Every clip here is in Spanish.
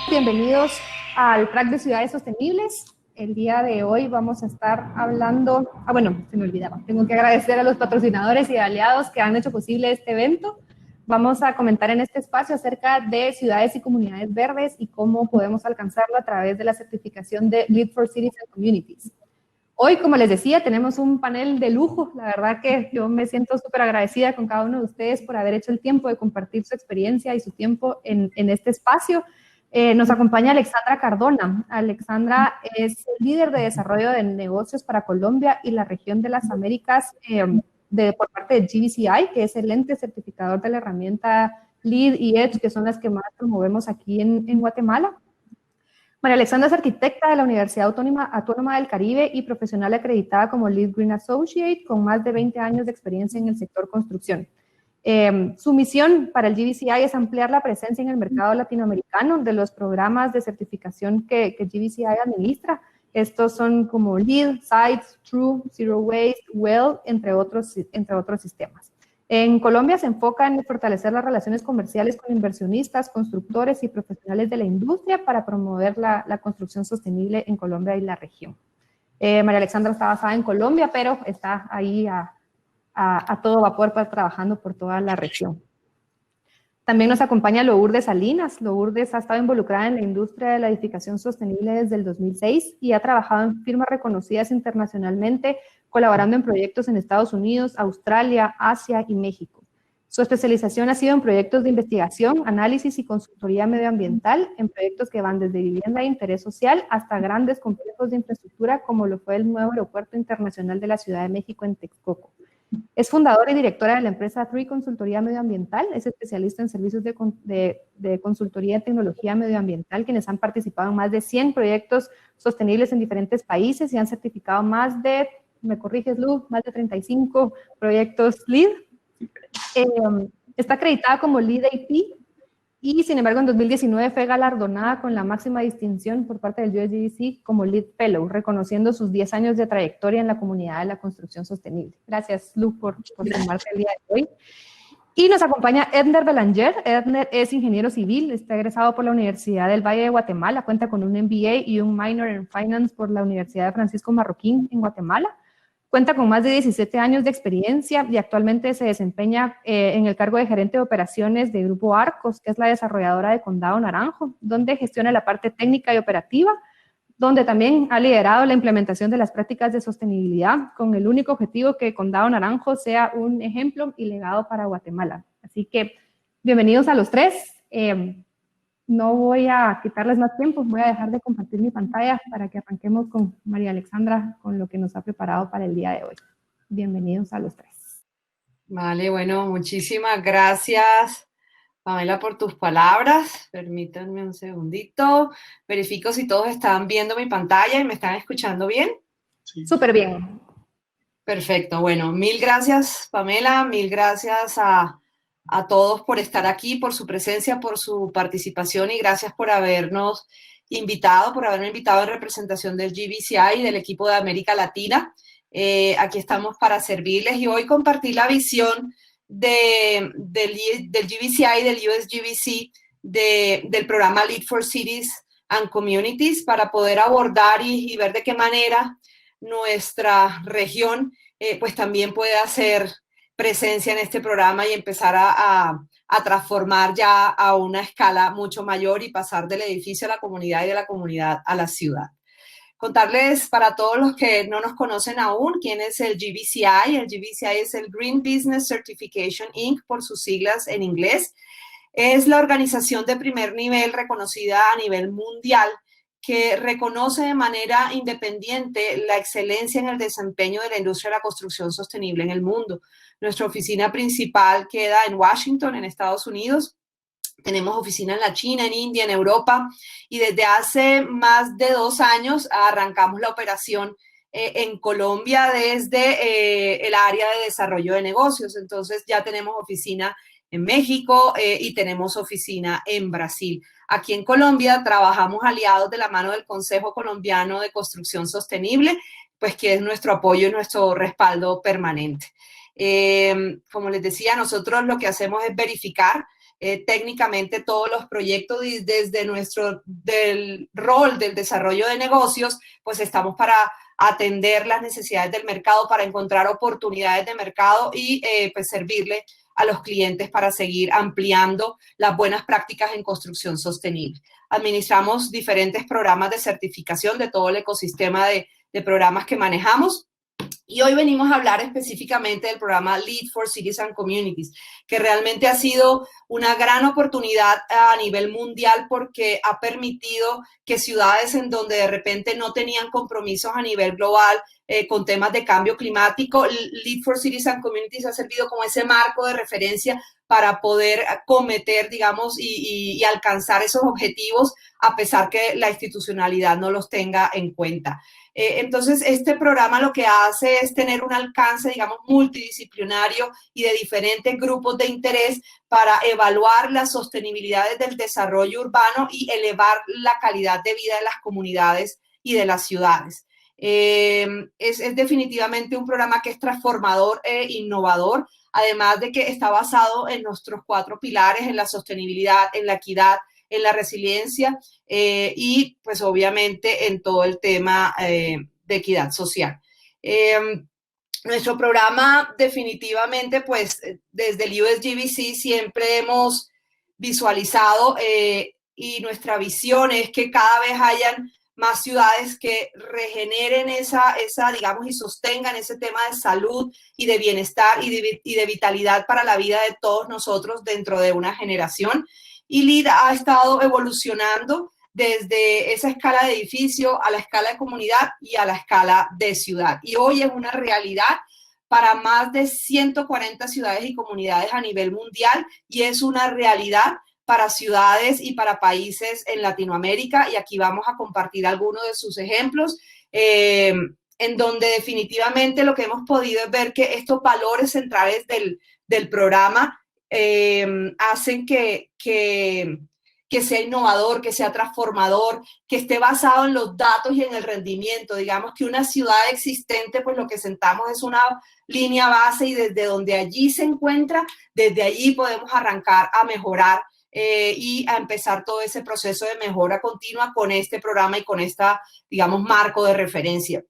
Bienvenidos al track de ciudades sostenibles. El día de hoy vamos a estar hablando, se me olvidaba, tengo que agradecer a los patrocinadores y aliados que han hecho posible este evento. Vamos a comentar en este espacio acerca de ciudades y comunidades verdes y cómo podemos alcanzarlo a través de la certificación de Lead for Cities and Communities. Hoy, como les decía, tenemos un panel de lujo. La verdad que yo me siento súper agradecida con cada uno de ustedes por haber hecho el tiempo de compartir su experiencia y su tiempo en este espacio. Nos acompaña Alexandra Cardona. Alexandra es líder de desarrollo de negocios para Colombia y la región de las Américas por parte de GBCI, que es el ente certificador de la herramienta LEED y EDGE, que son las que más promovemos aquí en Guatemala. María Alexandra es arquitecta de la Universidad Autónoma del Caribe y profesional acreditada como Lead Green Associate, con más de 20 años de experiencia en el sector construcción. Su misión para el GBCI es ampliar la presencia en el mercado latinoamericano de los programas de certificación que GBCI administra. Estos son como LEED, Sites, True, Zero Waste, WELL, entre otros sistemas. En Colombia se enfoca en fortalecer las relaciones comerciales con inversionistas, constructores y profesionales de la industria para promover la construcción sostenible en Colombia y la región. María Alexandra está basada en Colombia, pero está ahí a todo vapor trabajando por toda la región. También nos acompaña Lourdes Salinas. Lourdes ha estado involucrada en la industria de la edificación sostenible desde el 2006 y ha trabajado en firmas reconocidas internacionalmente, colaborando en proyectos en Estados Unidos, Australia, Asia y México. Su especialización ha sido en proyectos de investigación, análisis y consultoría medioambiental, en proyectos que van desde vivienda de interés social hasta grandes complejos de infraestructura, como lo fue el nuevo aeropuerto internacional de la Ciudad de México en Texcoco. Es fundadora y directora de la empresa Three Consultoría Medioambiental. Es especialista en servicios de consultoría en tecnología medioambiental, quienes han participado en más de 100 proyectos sostenibles en diferentes países y han certificado más de, me corriges Lu, más de 35 proyectos LEED. Está acreditada como LEED AP y, sin embargo, en 2019 fue galardonada con la máxima distinción por parte del USGBC como LEED Fellow, reconociendo sus 10 años de trayectoria en la comunidad de la construcción sostenible. Gracias, Lu, por sumarte el día de hoy. Y nos acompaña Edner Belanger. Edner es ingeniero civil, está egresado por la Universidad del Valle de Guatemala, cuenta con un MBA y un minor en Finance por la Universidad de Francisco Marroquín en Guatemala. Cuenta con más de 17 años de experiencia y actualmente se desempeña en el cargo de gerente de operaciones de Grupo Arcos, que es la desarrolladora de Condado Naranjo, donde gestiona la parte técnica y operativa, donde también ha liderado la implementación de las prácticas de sostenibilidad con el único objetivo que Condado Naranjo sea un ejemplo y legado para Guatemala. Así que bienvenidos a los tres. No voy a quitarles más tiempo, voy a dejar de compartir mi pantalla para que arranquemos con María Alexandra con lo que nos ha preparado para el día de hoy. Bienvenidos a los tres. Vale, bueno, muchísimas gracias, Pamela, por tus palabras. Permítanme un segundito. Verifico si todos están viendo mi pantalla y me están escuchando bien. Sí. Súper bien. Perfecto. Bueno, mil gracias, Pamela. Mil gracias a todos por estar aquí, por su presencia, por su participación y gracias por haberme invitado en representación del GBCI y del equipo de América Latina. Aquí estamos para servirles y hoy compartir la visión del GBCI, del USGBC, del programa Lead for Cities and Communities para poder abordar y ver de qué manera nuestra región pues también puede hacer presencia en este programa y empezar a transformar ya a una escala mucho mayor y pasar del edificio a la comunidad y de la comunidad a la ciudad. Contarles para todos los que no nos conocen aún quién es el GBCI. El GBCI es el Green Business Certification Inc. por sus siglas en inglés. Es la organización de primer nivel reconocida a nivel mundial que reconoce de manera independiente la excelencia en el desempeño de la industria de la construcción sostenible en el mundo. Nuestra oficina principal queda en Washington, en Estados Unidos. Tenemos oficina en la China, en India, en Europa, y desde hace más de 2 años arrancamos la operación en Colombia desde el área de desarrollo de negocios. Entonces ya tenemos oficina en México y tenemos oficina en Brasil. Aquí en Colombia trabajamos aliados de la mano del Consejo Colombiano de Construcción Sostenible, pues que es nuestro apoyo y nuestro respaldo permanente. Como les decía, nosotros lo que hacemos es verificar técnicamente todos los proyectos y desde del rol del desarrollo de negocios, pues estamos para atender las necesidades del mercado, para encontrar oportunidades de mercado y pues servirle a los clientes para seguir ampliando las buenas prácticas en construcción sostenible. Administramos diferentes programas de certificación de todo el ecosistema de programas que manejamos. Y hoy venimos a hablar específicamente del programa Lead for Cities and Communities, que realmente ha sido una gran oportunidad a nivel mundial porque ha permitido que ciudades en donde de repente no tenían compromisos a nivel global con temas de cambio climático, Lead for Cities and Communities ha servido como ese marco de referencia para poder cometer, digamos, y alcanzar esos objetivos a pesar que la institucionalidad no los tenga en cuenta. Entonces, este programa lo que hace es tener un alcance, digamos, multidisciplinario y de diferentes grupos de interés para evaluar las sostenibilidades del desarrollo urbano y elevar la calidad de vida de las comunidades y de las ciudades. Es definitivamente un programa que es transformador e innovador, además de que está basado en nuestros 4 pilares, en la sostenibilidad, en la equidad, en la resiliencia y pues obviamente en todo el tema de equidad social. Nuestro programa definitivamente pues desde el USGBC siempre hemos visualizado y nuestra visión es que cada vez hayan más ciudades que regeneren esa digamos, y sostengan ese tema de salud y de bienestar y de vitalidad para la vida de todos nosotros dentro de una generación. Y LEED ha estado evolucionando desde esa escala de edificio a la escala de comunidad y a la escala de ciudad. Y hoy es una realidad para más de 140 ciudades y comunidades a nivel mundial y es una realidad para ciudades y para países en Latinoamérica. Y aquí vamos a compartir algunos de sus ejemplos, en donde definitivamente lo que hemos podido es ver que estos valores centrales del programa hacen que sea innovador, que sea transformador, que esté basado en los datos y en el rendimiento. Digamos que una ciudad existente, pues lo que sentamos es una línea base y desde donde allí se encuentra, desde allí podemos arrancar a mejorar y a empezar todo ese proceso de mejora continua con este programa y con esta, digamos, marco de referencia.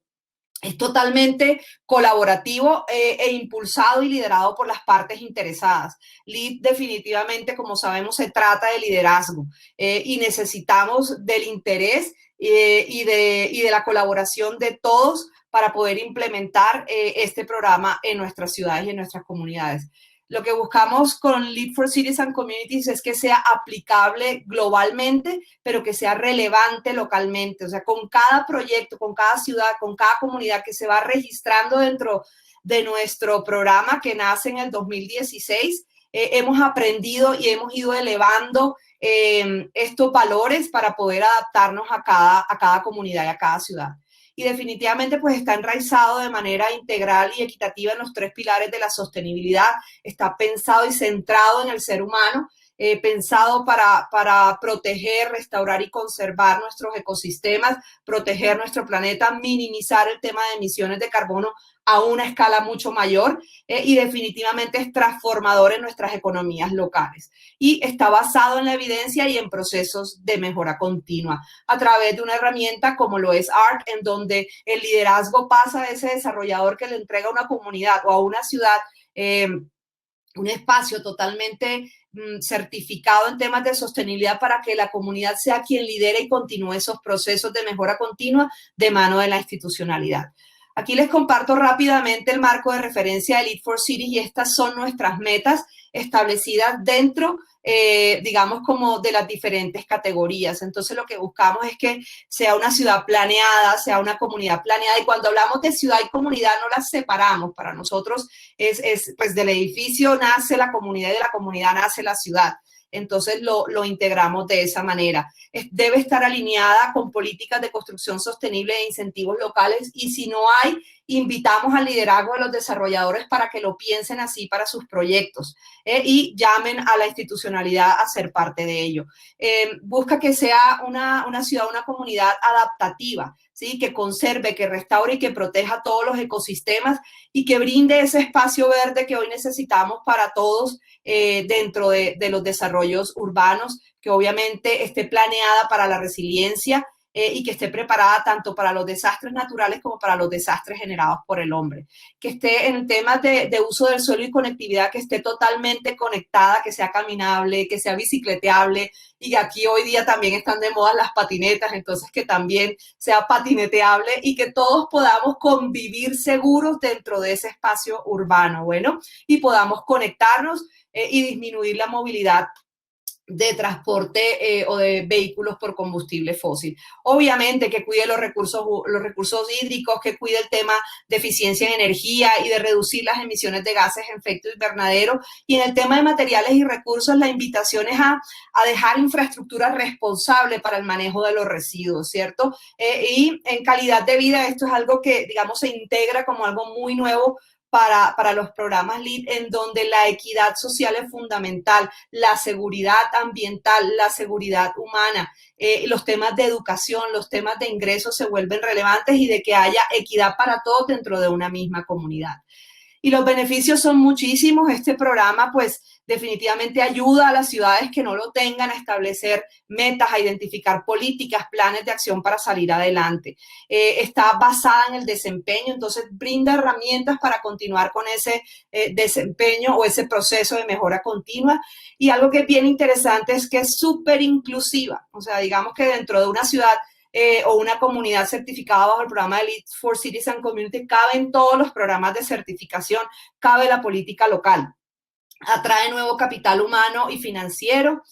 Es totalmente colaborativo e impulsado y liderado por las partes interesadas. LEED definitivamente, como sabemos, se trata de liderazgo y necesitamos del interés y de la colaboración de todos para poder implementar este programa en nuestras ciudades y en nuestras comunidades. Lo que buscamos con Lead for Cities and Communities es que sea aplicable globalmente, pero que sea relevante localmente. O sea, con cada proyecto, con cada ciudad, con cada comunidad que se va registrando dentro de nuestro programa que nace en el 2016, hemos aprendido y hemos ido elevando estos valores para poder adaptarnos a cada comunidad y a cada ciudad. Y definitivamente pues está enraizado de manera integral y equitativa en los 3 pilares de la sostenibilidad, está pensado y centrado en el ser humano, pensado para proteger, restaurar y conservar nuestros ecosistemas, proteger nuestro planeta, minimizar el tema de emisiones de carbono a una escala mucho mayor y definitivamente es transformador en nuestras economías locales. Y está basado en la evidencia y en procesos de mejora continua a través de una herramienta como lo es ARC, en donde el liderazgo pasa de ese desarrollador que le entrega a una comunidad o a una ciudad un espacio totalmente certificado en temas de sostenibilidad para que la comunidad sea quien lidere y continúe esos procesos de mejora continua de mano de la institucionalidad. Aquí les comparto rápidamente el marco de referencia de Lead for Cities y estas son nuestras metas establecidas dentro, digamos, como de las diferentes categorías. Entonces, lo que buscamos es que sea una ciudad planeada, sea una comunidad planeada. Y cuando hablamos de ciudad y comunidad, no las separamos. Para nosotros pues del edificio nace la comunidad y de la comunidad nace la ciudad. Entonces lo integramos de esa manera. Debe estar alineada con políticas de construcción sostenible e incentivos locales y si no hay, invitamos al liderazgo de los desarrolladores para que lo piensen así para sus proyectos y llamen a la institucionalidad a ser parte de ello. Busca que sea una ciudad, una comunidad adaptativa. ¿sí? Que conserve, que restaure y que proteja todos los ecosistemas y que brinde ese espacio verde que hoy necesitamos para todos dentro de los desarrollos urbanos, que obviamente esté planeada para la resiliencia y que esté preparada tanto para los desastres naturales como para los desastres generados por el hombre. Que esté en temas de uso del suelo y conectividad, que esté totalmente conectada, que sea caminable, que sea bicicleteable, y aquí hoy día también están de moda las patinetas, entonces que también sea patineteable y que todos podamos convivir seguros dentro de ese espacio urbano, bueno, y podamos conectarnos y disminuir la movilidad de transporte o de vehículos por combustible fósil. Obviamente que cuide los recursos hídricos, que cuide el tema de eficiencia en energía y de reducir las emisiones de gases de efecto invernadero. Y en el tema de materiales y recursos, la invitación es a dejar infraestructura responsable para el manejo de los residuos, ¿cierto? Y en calidad de vida, esto es algo que, digamos, se integra como algo muy nuevo para los programas LEED, en donde la equidad social es fundamental, la seguridad ambiental, la seguridad humana, los temas de educación, los temas de ingresos se vuelven relevantes y de que haya equidad para todos dentro de una misma comunidad. Y los beneficios son muchísimos. Este programa, pues, definitivamente ayuda a las ciudades que no lo tengan a establecer metas, a identificar políticas, planes de acción para salir adelante. Está basada en el desempeño, entonces brinda herramientas para continuar con ese desempeño o ese proceso de mejora continua. Y algo que es bien interesante es que es súper inclusiva. O sea, digamos que dentro de una ciudad o una comunidad certificada bajo el programa de LEED for Cities and Communities, caben todos los programas de certificación, cabe la política local, atrae nuevo capital humano y financiero,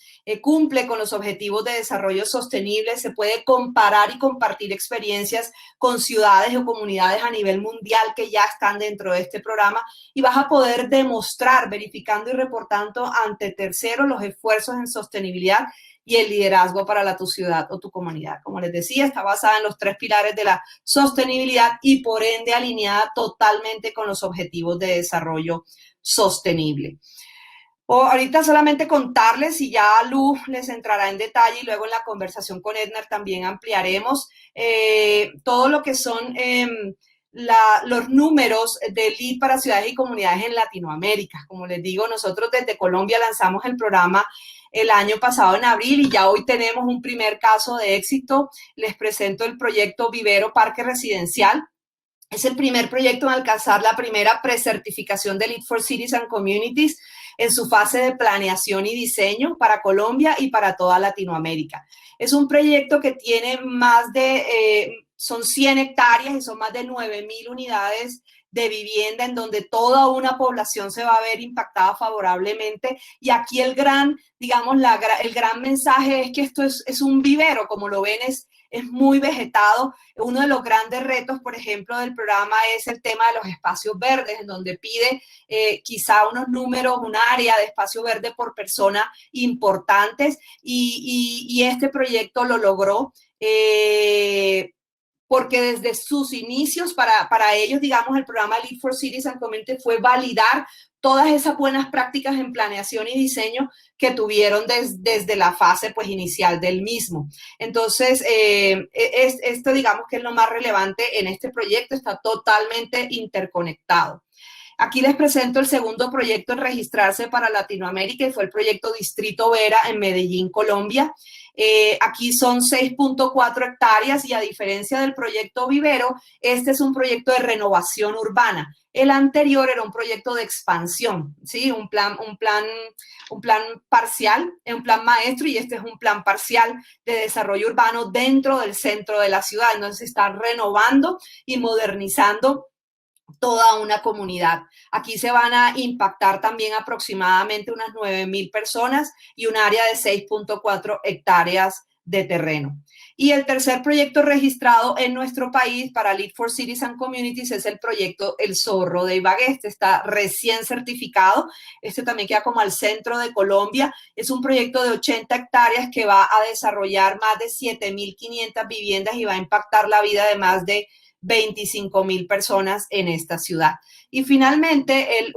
cumple con los objetivos de desarrollo sostenible, se puede comparar y compartir experiencias con ciudades o comunidades a nivel mundial que ya están dentro de este programa y vas a poder demostrar, verificando y reportando ante terceros los esfuerzos en sostenibilidad y el liderazgo para tu ciudad o tu comunidad. Como les decía, está basada en los 3 pilares de la sostenibilidad y por ende alineada totalmente con los objetivos de desarrollo sostenible. Ahorita solamente contarles y ya Lu les entrará en detalle y luego en la conversación con Ednar también ampliaremos todo lo que son los números de LEED para ciudades y comunidades en Latinoamérica. Como les digo, nosotros desde Colombia lanzamos el programa el año pasado en abril y ya hoy tenemos un primer caso de éxito. Les presento el proyecto Vivero Parque Residencial. Es el primer proyecto en alcanzar la primera precertificación de LEED for Cities and Communities en su fase de planeación y diseño para Colombia y para toda Latinoamérica. Es un proyecto que tiene son 100 hectáreas y son más de 9,000 unidades de vivienda en donde toda una población se va a ver impactada favorablemente. Y aquí el gran mensaje es que esto es un vivero, como lo ven, es muy vegetado. Uno de los grandes retos, por ejemplo, del programa es el tema de los espacios verdes, en donde pide quizá unos números, un área de espacio verde por persona importantes y este proyecto lo logró. Porque desde sus inicios, para ellos, digamos, el programa LEED for Cities and Communities fue validar todas esas buenas prácticas en planeación y diseño que tuvieron desde la fase pues, inicial del mismo. Entonces, esto digamos que es lo más relevante en este proyecto, está totalmente interconectado. Aquí les presento el segundo proyecto en registrarse para Latinoamérica y fue el proyecto Distrito Vera en Medellín, Colombia. Aquí son 6.4 hectáreas y a diferencia del proyecto Vivero, este es un proyecto de renovación urbana. El anterior era un proyecto de expansión, ¿sí? Un plan parcial, un plan maestro y este es un plan parcial de desarrollo urbano dentro del centro de la ciudad. Entonces se está renovando y modernizando toda una comunidad. Aquí se van a impactar también aproximadamente unas 9,000 personas y un área de 6.4 hectáreas de terreno. Y el tercer proyecto registrado en nuestro país para LEED for Cities and Communities es el proyecto El Zorro de Ibagué. Este está recién certificado. Este también queda como al centro de Colombia. Es un proyecto de 80 hectáreas que va a desarrollar más de 7,500 viviendas y va a impactar la vida de más de 25,000 personas en esta ciudad. Y finalmente, el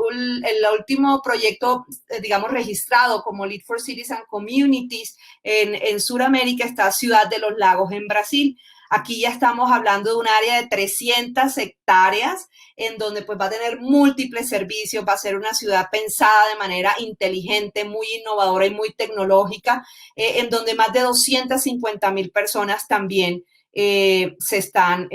último proyecto, digamos, registrado como LEED for Cities and Communities en Sudamérica está Ciudad de los Lagos en Brasil. Aquí ya estamos hablando de un área de 300 hectáreas en donde pues va a tener múltiples servicios, va a ser una ciudad pensada de manera inteligente, muy innovadora y muy tecnológica, en donde más de 250,000 personas también se están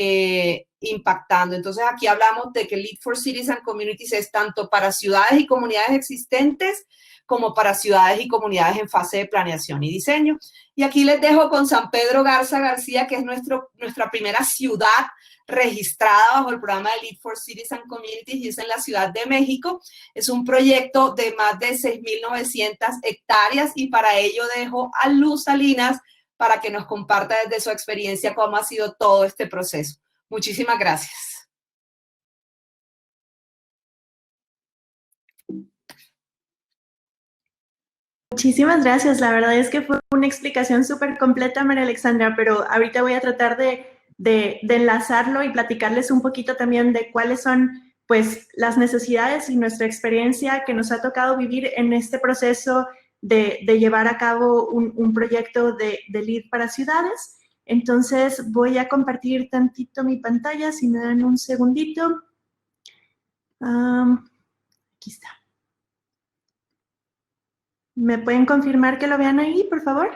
impactando. Entonces aquí hablamos de que Lead for Cities and Communities es tanto para ciudades y comunidades existentes como para ciudades y comunidades en fase de planeación y diseño. Y aquí les dejo con San Pedro Garza García, que es nuestra primera ciudad registrada bajo el programa de Lead for Cities and Communities, y es en la Ciudad de México. Es un proyecto de más de 6,900 hectáreas, y para ello dejo a Luz Salinas para que nos comparta desde su experiencia cómo ha sido todo este proceso. Muchísimas gracias. Muchísimas gracias. La verdad es que fue una explicación súper completa, María Alexandra, pero ahorita voy a tratar de enlazarlo y platicarles un poquito también de cuáles son pues las necesidades y nuestra experiencia que nos ha tocado vivir en este proceso de llevar a cabo un proyecto de LEED para ciudades. Entonces voy a compartir tantito mi pantalla, si me dan un segundito. Aquí está. ¿Me pueden confirmar que lo vean ahí, por favor?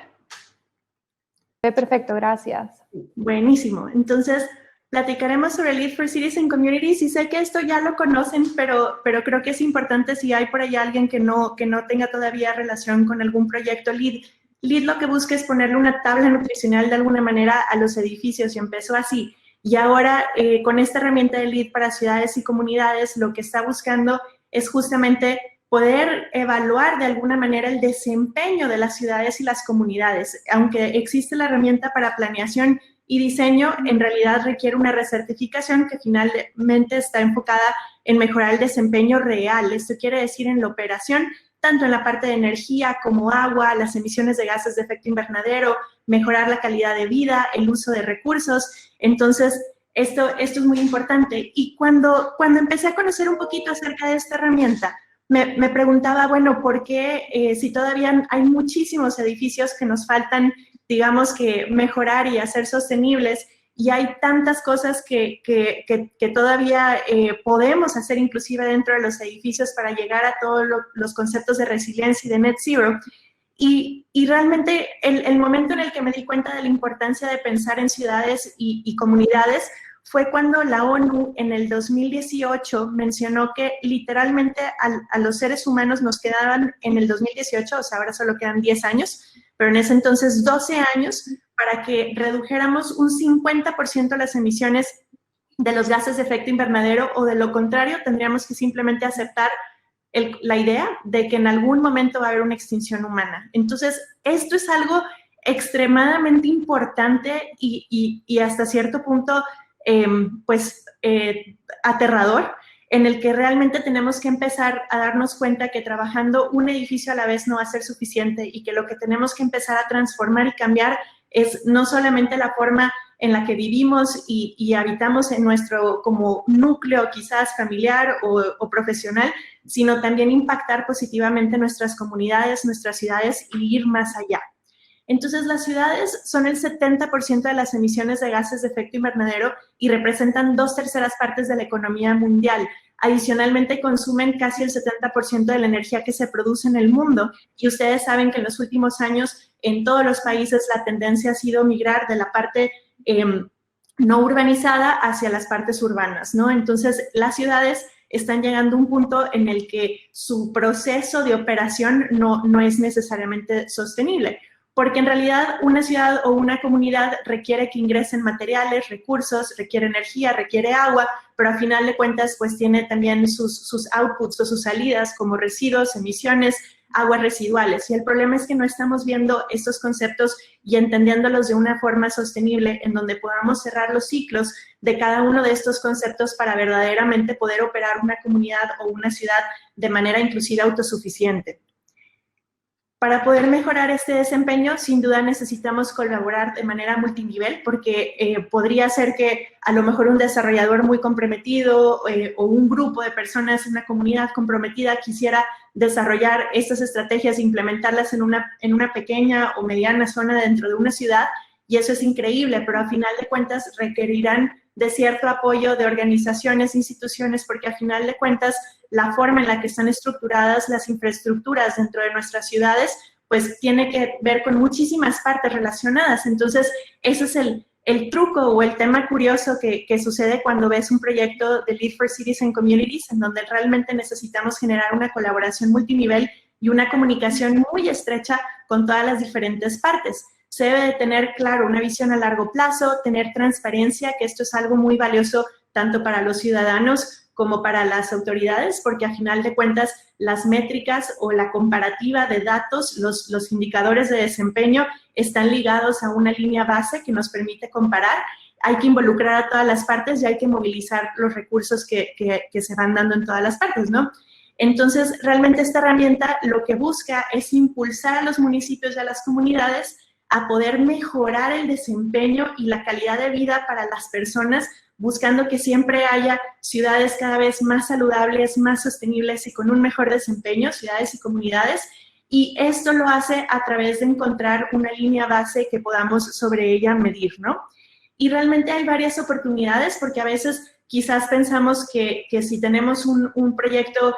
Perfecto, gracias. Buenísimo. Entonces, platicaremos sobre Lead for Cities and Communities, y sé que esto ya lo conocen, pero creo que es importante si hay por allá alguien que no tenga todavía relación con algún proyecto LEED. LEED lo que busca es ponerle una tabla nutricional de alguna manera a los edificios, y empezó así. Y ahora, con esta herramienta de LEED para ciudades y comunidades, lo que está buscando es justamente poder evaluar de alguna manera el desempeño de las ciudades y las comunidades. Aunque existe la herramienta para planeación y diseño, en realidad requiere una recertificación que finalmente está enfocada en mejorar el desempeño real. Esto quiere decir en la operación, tanto en la parte de energía como agua, las emisiones de gases de efecto invernadero, mejorar la calidad de vida, el uso de recursos. Entonces, esto es muy importante. Y cuando empecé a conocer un poquito acerca de esta herramienta, me preguntaba, bueno, ¿por qué si todavía hay muchísimos edificios que nos faltan, digamos, que mejorar y hacer sostenibles, y hay tantas cosas que todavía podemos hacer inclusive dentro de los edificios para llegar a todos los conceptos de resiliencia y de net zero? Y realmente el momento en el que me di cuenta de la importancia de pensar en ciudades y comunidades fue cuando la ONU en el 2018 mencionó que literalmente a los seres humanos nos quedaban en el 2018, o sea, ahora solo quedan 10 años, pero en ese entonces 12 años para que redujéramos un 50% las emisiones de los gases de efecto invernadero, o de lo contrario tendríamos que simplemente aceptar la idea de que en algún momento va a haber una extinción humana. Entonces, esto es algo extremadamente importante y hasta cierto punto aterrador, en el que realmente tenemos que empezar a darnos cuenta que trabajando un edificio a la vez no va a ser suficiente, y que lo que tenemos que empezar a transformar y cambiar es no solamente la forma en la que vivimos y habitamos en nuestro como núcleo quizás familiar o profesional, sino también impactar positivamente nuestras comunidades, nuestras ciudades, y ir más allá. Entonces, las ciudades son el 70% de las emisiones de gases de efecto invernadero y representan 2/3 partes de la economía mundial. Adicionalmente, consumen casi el 70% de la energía que se produce en el mundo. Y ustedes saben que en los últimos años, en todos los países, la tendencia ha sido migrar de la parte no urbanizada hacia las partes urbanas, ¿no? Entonces, las ciudades están llegando a un punto en el que su proceso de operación no es necesariamente sostenible, porque en realidad una ciudad o una comunidad requiere que ingresen materiales, recursos, requiere energía, requiere agua, pero a final de cuentas pues tiene también sus outputs o sus salidas como residuos, emisiones, aguas residuales. Y el problema es que no estamos viendo estos conceptos y entendiéndolos de una forma sostenible, en donde podamos cerrar los ciclos de cada uno de estos conceptos para verdaderamente poder operar una comunidad o una ciudad de manera inclusive autosuficiente. Para poder mejorar este desempeño, sin duda necesitamos colaborar de manera multinivel, porque podría ser que a lo mejor un desarrollador muy comprometido o un grupo de personas, una comunidad comprometida quisiera desarrollar estas estrategias e implementarlas en una pequeña o mediana zona dentro de una ciudad, y eso es increíble, pero a final de cuentas requerirán de cierto apoyo de organizaciones, instituciones, porque a final de cuentas la forma en la que están estructuradas las infraestructuras dentro de nuestras ciudades, pues tiene que ver con muchísimas partes relacionadas. Entonces, ese es el truco o el tema curioso que sucede cuando ves un proyecto de Lead for Cities and Communities, en donde realmente necesitamos generar una colaboración multinivel y una comunicación muy estrecha con todas las diferentes partes. Se debe de tener, claro, una visión a largo plazo, tener transparencia, que esto es algo muy valioso tanto para los ciudadanos como para las autoridades, porque a final de cuentas las métricas o la comparativa de datos, los indicadores de desempeño están ligados a una línea base que nos permite comparar. Hay que involucrar a todas las partes y hay que movilizar los recursos que se van dando en todas las partes, ¿no? Entonces, realmente esta herramienta lo que busca es impulsar a los municipios y a las comunidades a poder mejorar el desempeño y la calidad de vida para las personas, buscando que siempre haya ciudades cada vez más saludables, más sostenibles y con un mejor desempeño, ciudades y comunidades. Y esto lo hace a través de encontrar una línea base que podamos sobre ella medir, ¿no? Y realmente hay varias oportunidades, porque a veces quizás pensamos que si tenemos un proyecto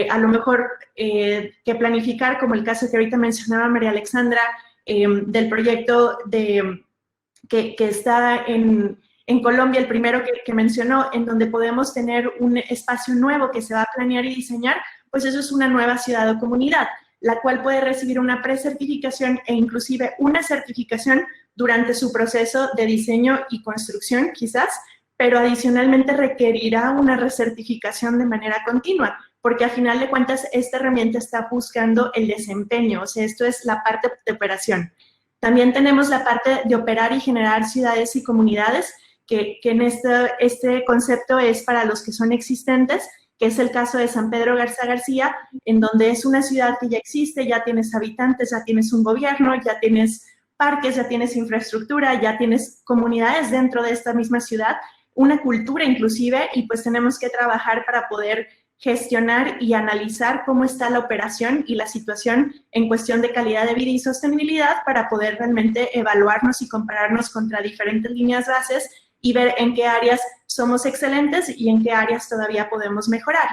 a lo mejor que planificar, como el caso que ahorita mencionaba María Alexandra, del proyecto que está en Colombia, el primero que mencionó, en donde podemos tener un espacio nuevo que se va a planear y diseñar, pues eso es una nueva ciudad o comunidad, la cual puede recibir una precertificación e inclusive una certificación durante su proceso de diseño y construcción, quizás, pero adicionalmente requerirá una recertificación de manera continua, porque a final de cuentas esta herramienta está buscando el desempeño, o sea, esto es la parte de operación. También tenemos la parte de operar y generar ciudades y comunidades, que en este concepto es para los que son existentes, que es el caso de San Pedro Garza García, en donde es una ciudad que ya existe, ya tienes habitantes, ya tienes un gobierno, ya tienes parques, ya tienes infraestructura, ya tienes comunidades dentro de esta misma ciudad, una cultura inclusive, y pues tenemos que trabajar para poder gestionar y analizar cómo está la operación y la situación en cuestión de calidad de vida y sostenibilidad para poder realmente evaluarnos y compararnos contra diferentes líneas bases y ver en qué áreas somos excelentes y en qué áreas todavía podemos mejorar.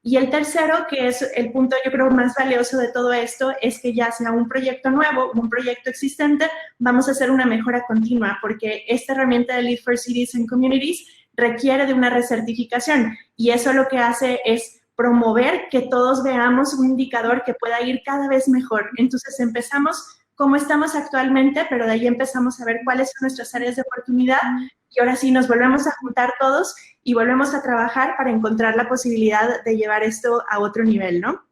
Y el tercero, que es el punto yo creo más valioso de todo esto, es que ya sea un proyecto nuevo, un proyecto existente, vamos a hacer una mejora continua, porque esta herramienta de Lead for Cities and Communities requiere de una recertificación, y eso lo que hace es promover que todos veamos un indicador que pueda ir cada vez mejor. Entonces empezamos como estamos actualmente, pero de ahí empezamos a ver cuáles son nuestras áreas de oportunidad, y ahora sí nos volvemos a juntar todos y volvemos a trabajar para encontrar la posibilidad de llevar esto a otro nivel, ¿no?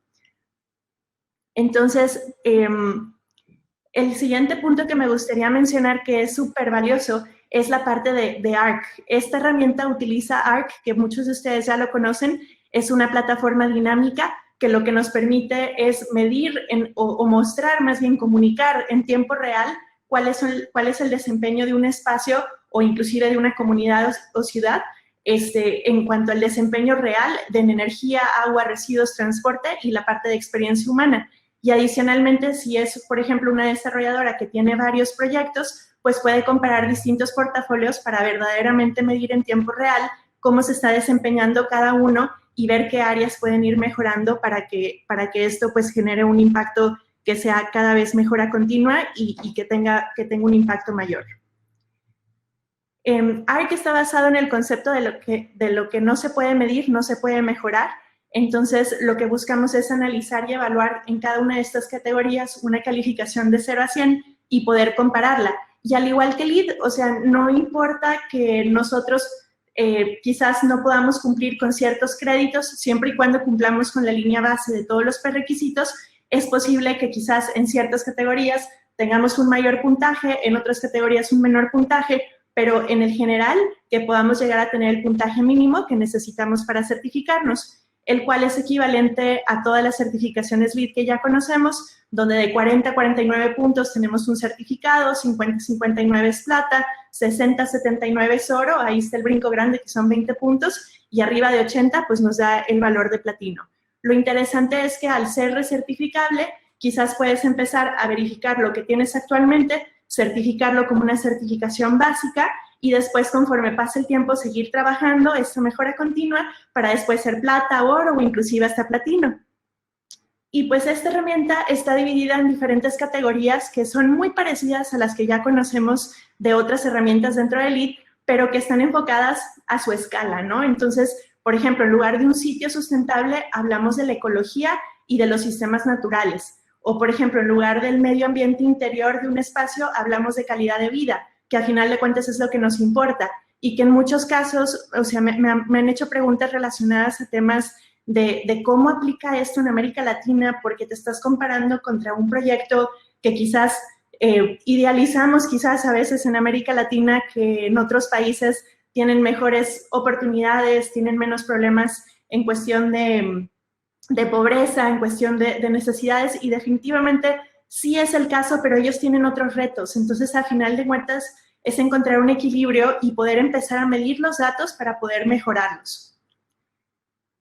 Entonces, el siguiente punto que me gustaría mencionar, que es súper valioso, es la parte de ARC. Esta herramienta utiliza ARC, que muchos de ustedes ya lo conocen, es una plataforma dinámica que lo que nos permite es medir o mostrar, más bien comunicar en tiempo real cuál es el desempeño de un espacio o inclusive de una comunidad o ciudad en cuanto al desempeño real de energía, agua, residuos, transporte y la parte de experiencia humana. Y adicionalmente, si es, por ejemplo, una desarrolladora que tiene varios proyectos, pues puede comparar distintos portafolios para verdaderamente medir en tiempo real cómo se está desempeñando cada uno y ver qué áreas pueden ir mejorando para que esto pues genere un impacto que sea cada vez mejora continua y que tenga un impacto mayor. ARC está basado en el concepto de lo que no se puede medir, no se puede mejorar. Entonces, lo que buscamos es analizar y evaluar en cada una de estas categorías una calificación de 0 a 100 y poder compararla. Y al igual que LEED, o sea, no importa que nosotros quizás no podamos cumplir con ciertos créditos, siempre y cuando cumplamos con la línea base de todos los prerequisitos, es posible que quizás en ciertas categorías tengamos un mayor puntaje, en otras categorías un menor puntaje, pero en el general que podamos llegar a tener el puntaje mínimo que necesitamos para certificarnos, el cual es equivalente a todas las certificaciones LEED que ya conocemos, donde de 40 a 49 puntos tenemos un certificado, 50 a 59 es plata, 60 a 79 es oro, ahí está el brinco grande que son 20 puntos, y arriba de 80 pues nos da el valor de platino. Lo interesante es que al ser recertificable, quizás puedes empezar a verificar lo que tienes actualmente, certificarlo como una certificación básica y después, conforme pase el tiempo, seguir trabajando esta mejora continua para después ser plata, oro o inclusive hasta platino. Y pues esta herramienta está dividida en diferentes categorías que son muy parecidas a las que ya conocemos de otras herramientas dentro de LEED, pero que están enfocadas a su escala, ¿no? Entonces, por ejemplo, en lugar de un sitio sustentable, hablamos de la ecología y de los sistemas naturales. O, por ejemplo, en lugar del medio ambiente interior de un espacio, hablamos de calidad de vida, que al final de cuentas es lo que nos importa. Y que en muchos casos, o sea, me han hecho preguntas relacionadas a temas de cómo aplica esto en América Latina, porque te estás comparando contra un proyecto que quizás idealizamos quizás a veces en América Latina, que en otros países tienen mejores oportunidades, tienen menos problemas en cuestión de pobreza, en cuestión de necesidades, y definitivamente sí es el caso, pero ellos tienen otros retos. Entonces, al final de cuentas, es encontrar un equilibrio y poder empezar a medir los datos para poder mejorarlos.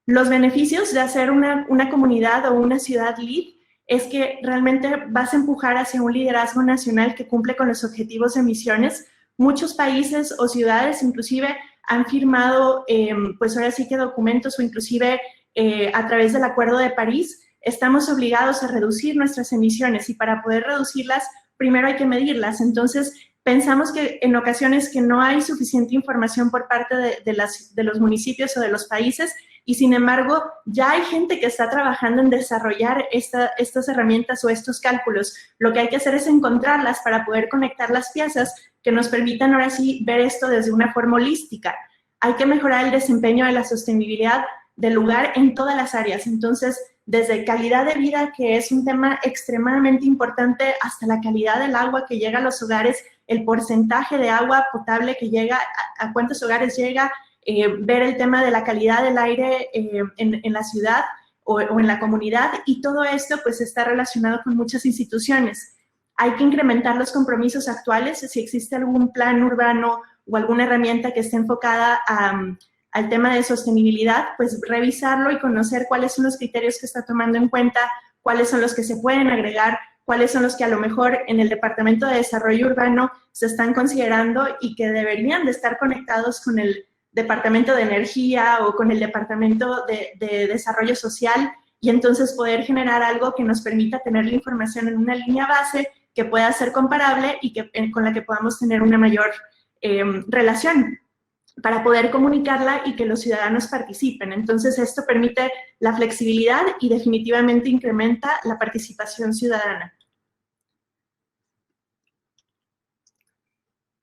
Los beneficios de hacer una comunidad o una ciudad LEED es que realmente vas a empujar hacia un liderazgo nacional que cumple con los objetivos de emisiones. Muchos países o ciudades inclusive han firmado, pues ahora sí que documentos o inclusive a través del Acuerdo de París, estamos obligados a reducir nuestras emisiones y para poder reducirlas, primero hay que medirlas. Entonces, pensamos que en ocasiones que no hay suficiente información por parte de los municipios o de los países y, sin embargo, ya hay gente que está trabajando en desarrollar estas herramientas o estos cálculos. Lo que hay que hacer es encontrarlas para poder conectar las piezas que nos permitan ahora sí ver esto desde una forma holística. Hay que mejorar el desempeño de la sostenibilidad del lugar en todas las áreas. Entonces, desde calidad de vida, que es un tema extremadamente importante, hasta la calidad del agua que llega a los hogares, el porcentaje de agua potable que llega, a cuántos hogares llega, ver el tema de la calidad del aire en la ciudad o en la comunidad, y todo esto pues está relacionado con muchas instituciones. Hay que incrementar los compromisos actuales, si existe algún plan urbano o alguna herramienta que esté enfocada al tema de sostenibilidad, pues revisarlo y conocer cuáles son los criterios que está tomando en cuenta, cuáles son los que se pueden agregar, cuáles son los que a lo mejor en el Departamento de Desarrollo Urbano se están considerando y que deberían de estar conectados con el Departamento de Energía o con el Departamento de Desarrollo Social, y entonces poder generar algo que nos permita tener la información en una línea base que pueda ser comparable y con la que podamos tener una mayor relación para poder comunicarla y que los ciudadanos participen. Entonces, esto permite la flexibilidad y definitivamente incrementa la participación ciudadana.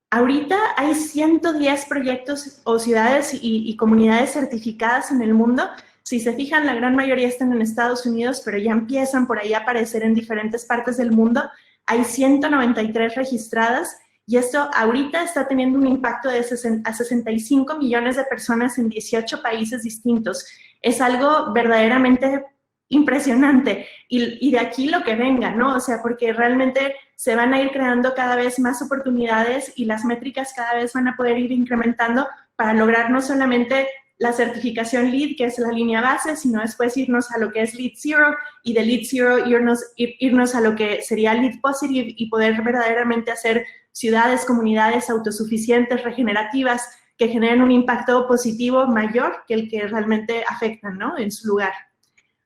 Ahorita hay 110 proyectos o ciudades y comunidades certificadas en el mundo. Si se fijan, la gran mayoría están en Estados Unidos, pero ya empiezan por ahí a aparecer en diferentes partes del mundo. Hay 193 registradas y esto ahorita está teniendo un impacto a 65 millones de personas en 18 países distintos. Es algo verdaderamente impresionante y de aquí lo que venga, ¿no? O sea, porque realmente se van a ir creando cada vez más oportunidades y las métricas cada vez van a poder ir incrementando para lograr no solamente la certificación LEED, que es la línea base, sino después irnos a lo que es LEED Zero y de LEED Zero irnos a lo que sería LEED Positive y poder verdaderamente hacer ciudades, comunidades autosuficientes, regenerativas, que generen un impacto positivo mayor que el que realmente afectan, ¿no?, en su lugar.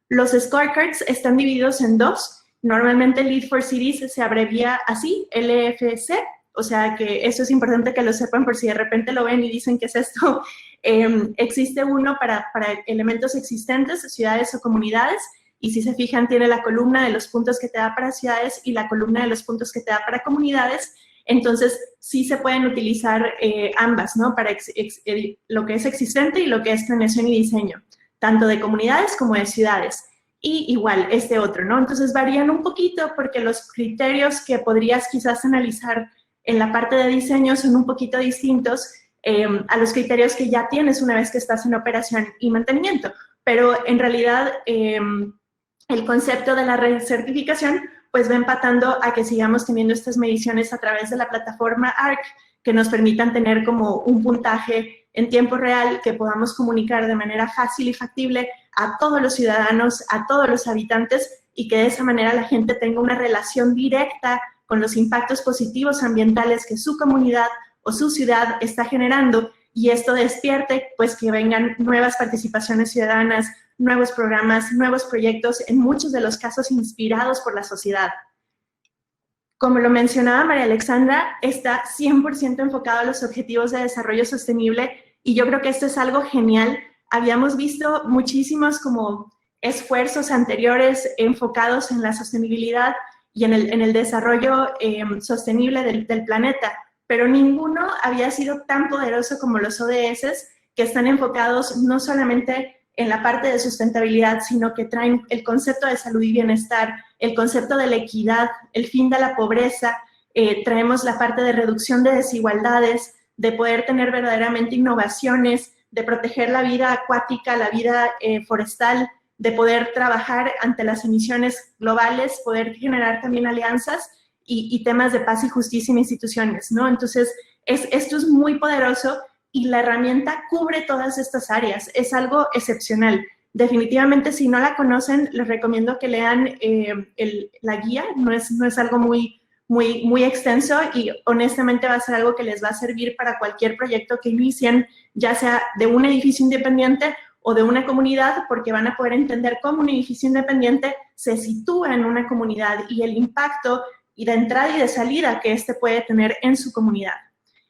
Los scorecards están divididos en dos. Normalmente LEED for Cities se abrevia así, LFC, o sea que eso es importante que lo sepan por si de repente lo ven y dicen ¿qué es esto? Existe uno para elementos existentes, ciudades o comunidades, y si se fijan tiene la columna de los puntos que te da para ciudades y la columna de los puntos que te da para comunidades. Entonces sí se pueden utilizar ambas, ¿no?, para lo que es existente y lo que es planeación y diseño, tanto de comunidades como de ciudades. Y igual este otro, ¿no? Entonces varían un poquito porque los criterios que podrías quizás analizar en la parte de diseño son un poquito distintos a los criterios que ya tienes una vez que estás en operación y mantenimiento. Pero en realidad el concepto de la recertificación pues va empatando a que sigamos teniendo estas mediciones a través de la plataforma ARC que nos permitan tener como un puntaje en tiempo real que podamos comunicar de manera fácil y factible a todos los ciudadanos, a todos los habitantes, y que de esa manera la gente tenga una relación directa con los impactos positivos ambientales que su comunidad o su ciudad está generando, y esto despierte pues que vengan nuevas participaciones ciudadanas, nuevos programas, nuevos proyectos, en muchos de los casos inspirados por la sociedad. Como lo mencionaba María Alexandra, está 100% enfocado a los objetivos de desarrollo sostenible, y yo creo que esto es algo genial. Habíamos visto muchísimos como esfuerzos anteriores enfocados en la sostenibilidad y en el desarrollo sostenible del planeta, pero ninguno había sido tan poderoso como los ODS, que están enfocados no solamente en la parte de sustentabilidad, sino que traen el concepto de salud y bienestar, el concepto de la equidad, el fin de la pobreza, traemos la parte de reducción de desigualdades, de poder tener verdaderamente innovaciones, de proteger la vida acuática, la vida forestal, de poder trabajar ante las emisiones globales, poder generar también alianzas y temas de paz y justicia en instituciones, ¿no? Entonces, esto es muy poderoso y la herramienta cubre todas estas áreas. Es algo excepcional. Definitivamente, si no la conocen, les recomiendo que lean la guía. No es algo muy extenso, y honestamente va a ser algo que les va a servir para cualquier proyecto que inicien, ya sea de un edificio independiente o de una comunidad, porque van a poder entender cómo un edificio independiente se sitúa en una comunidad y el impacto y de entrada y de salida que este puede tener en su comunidad.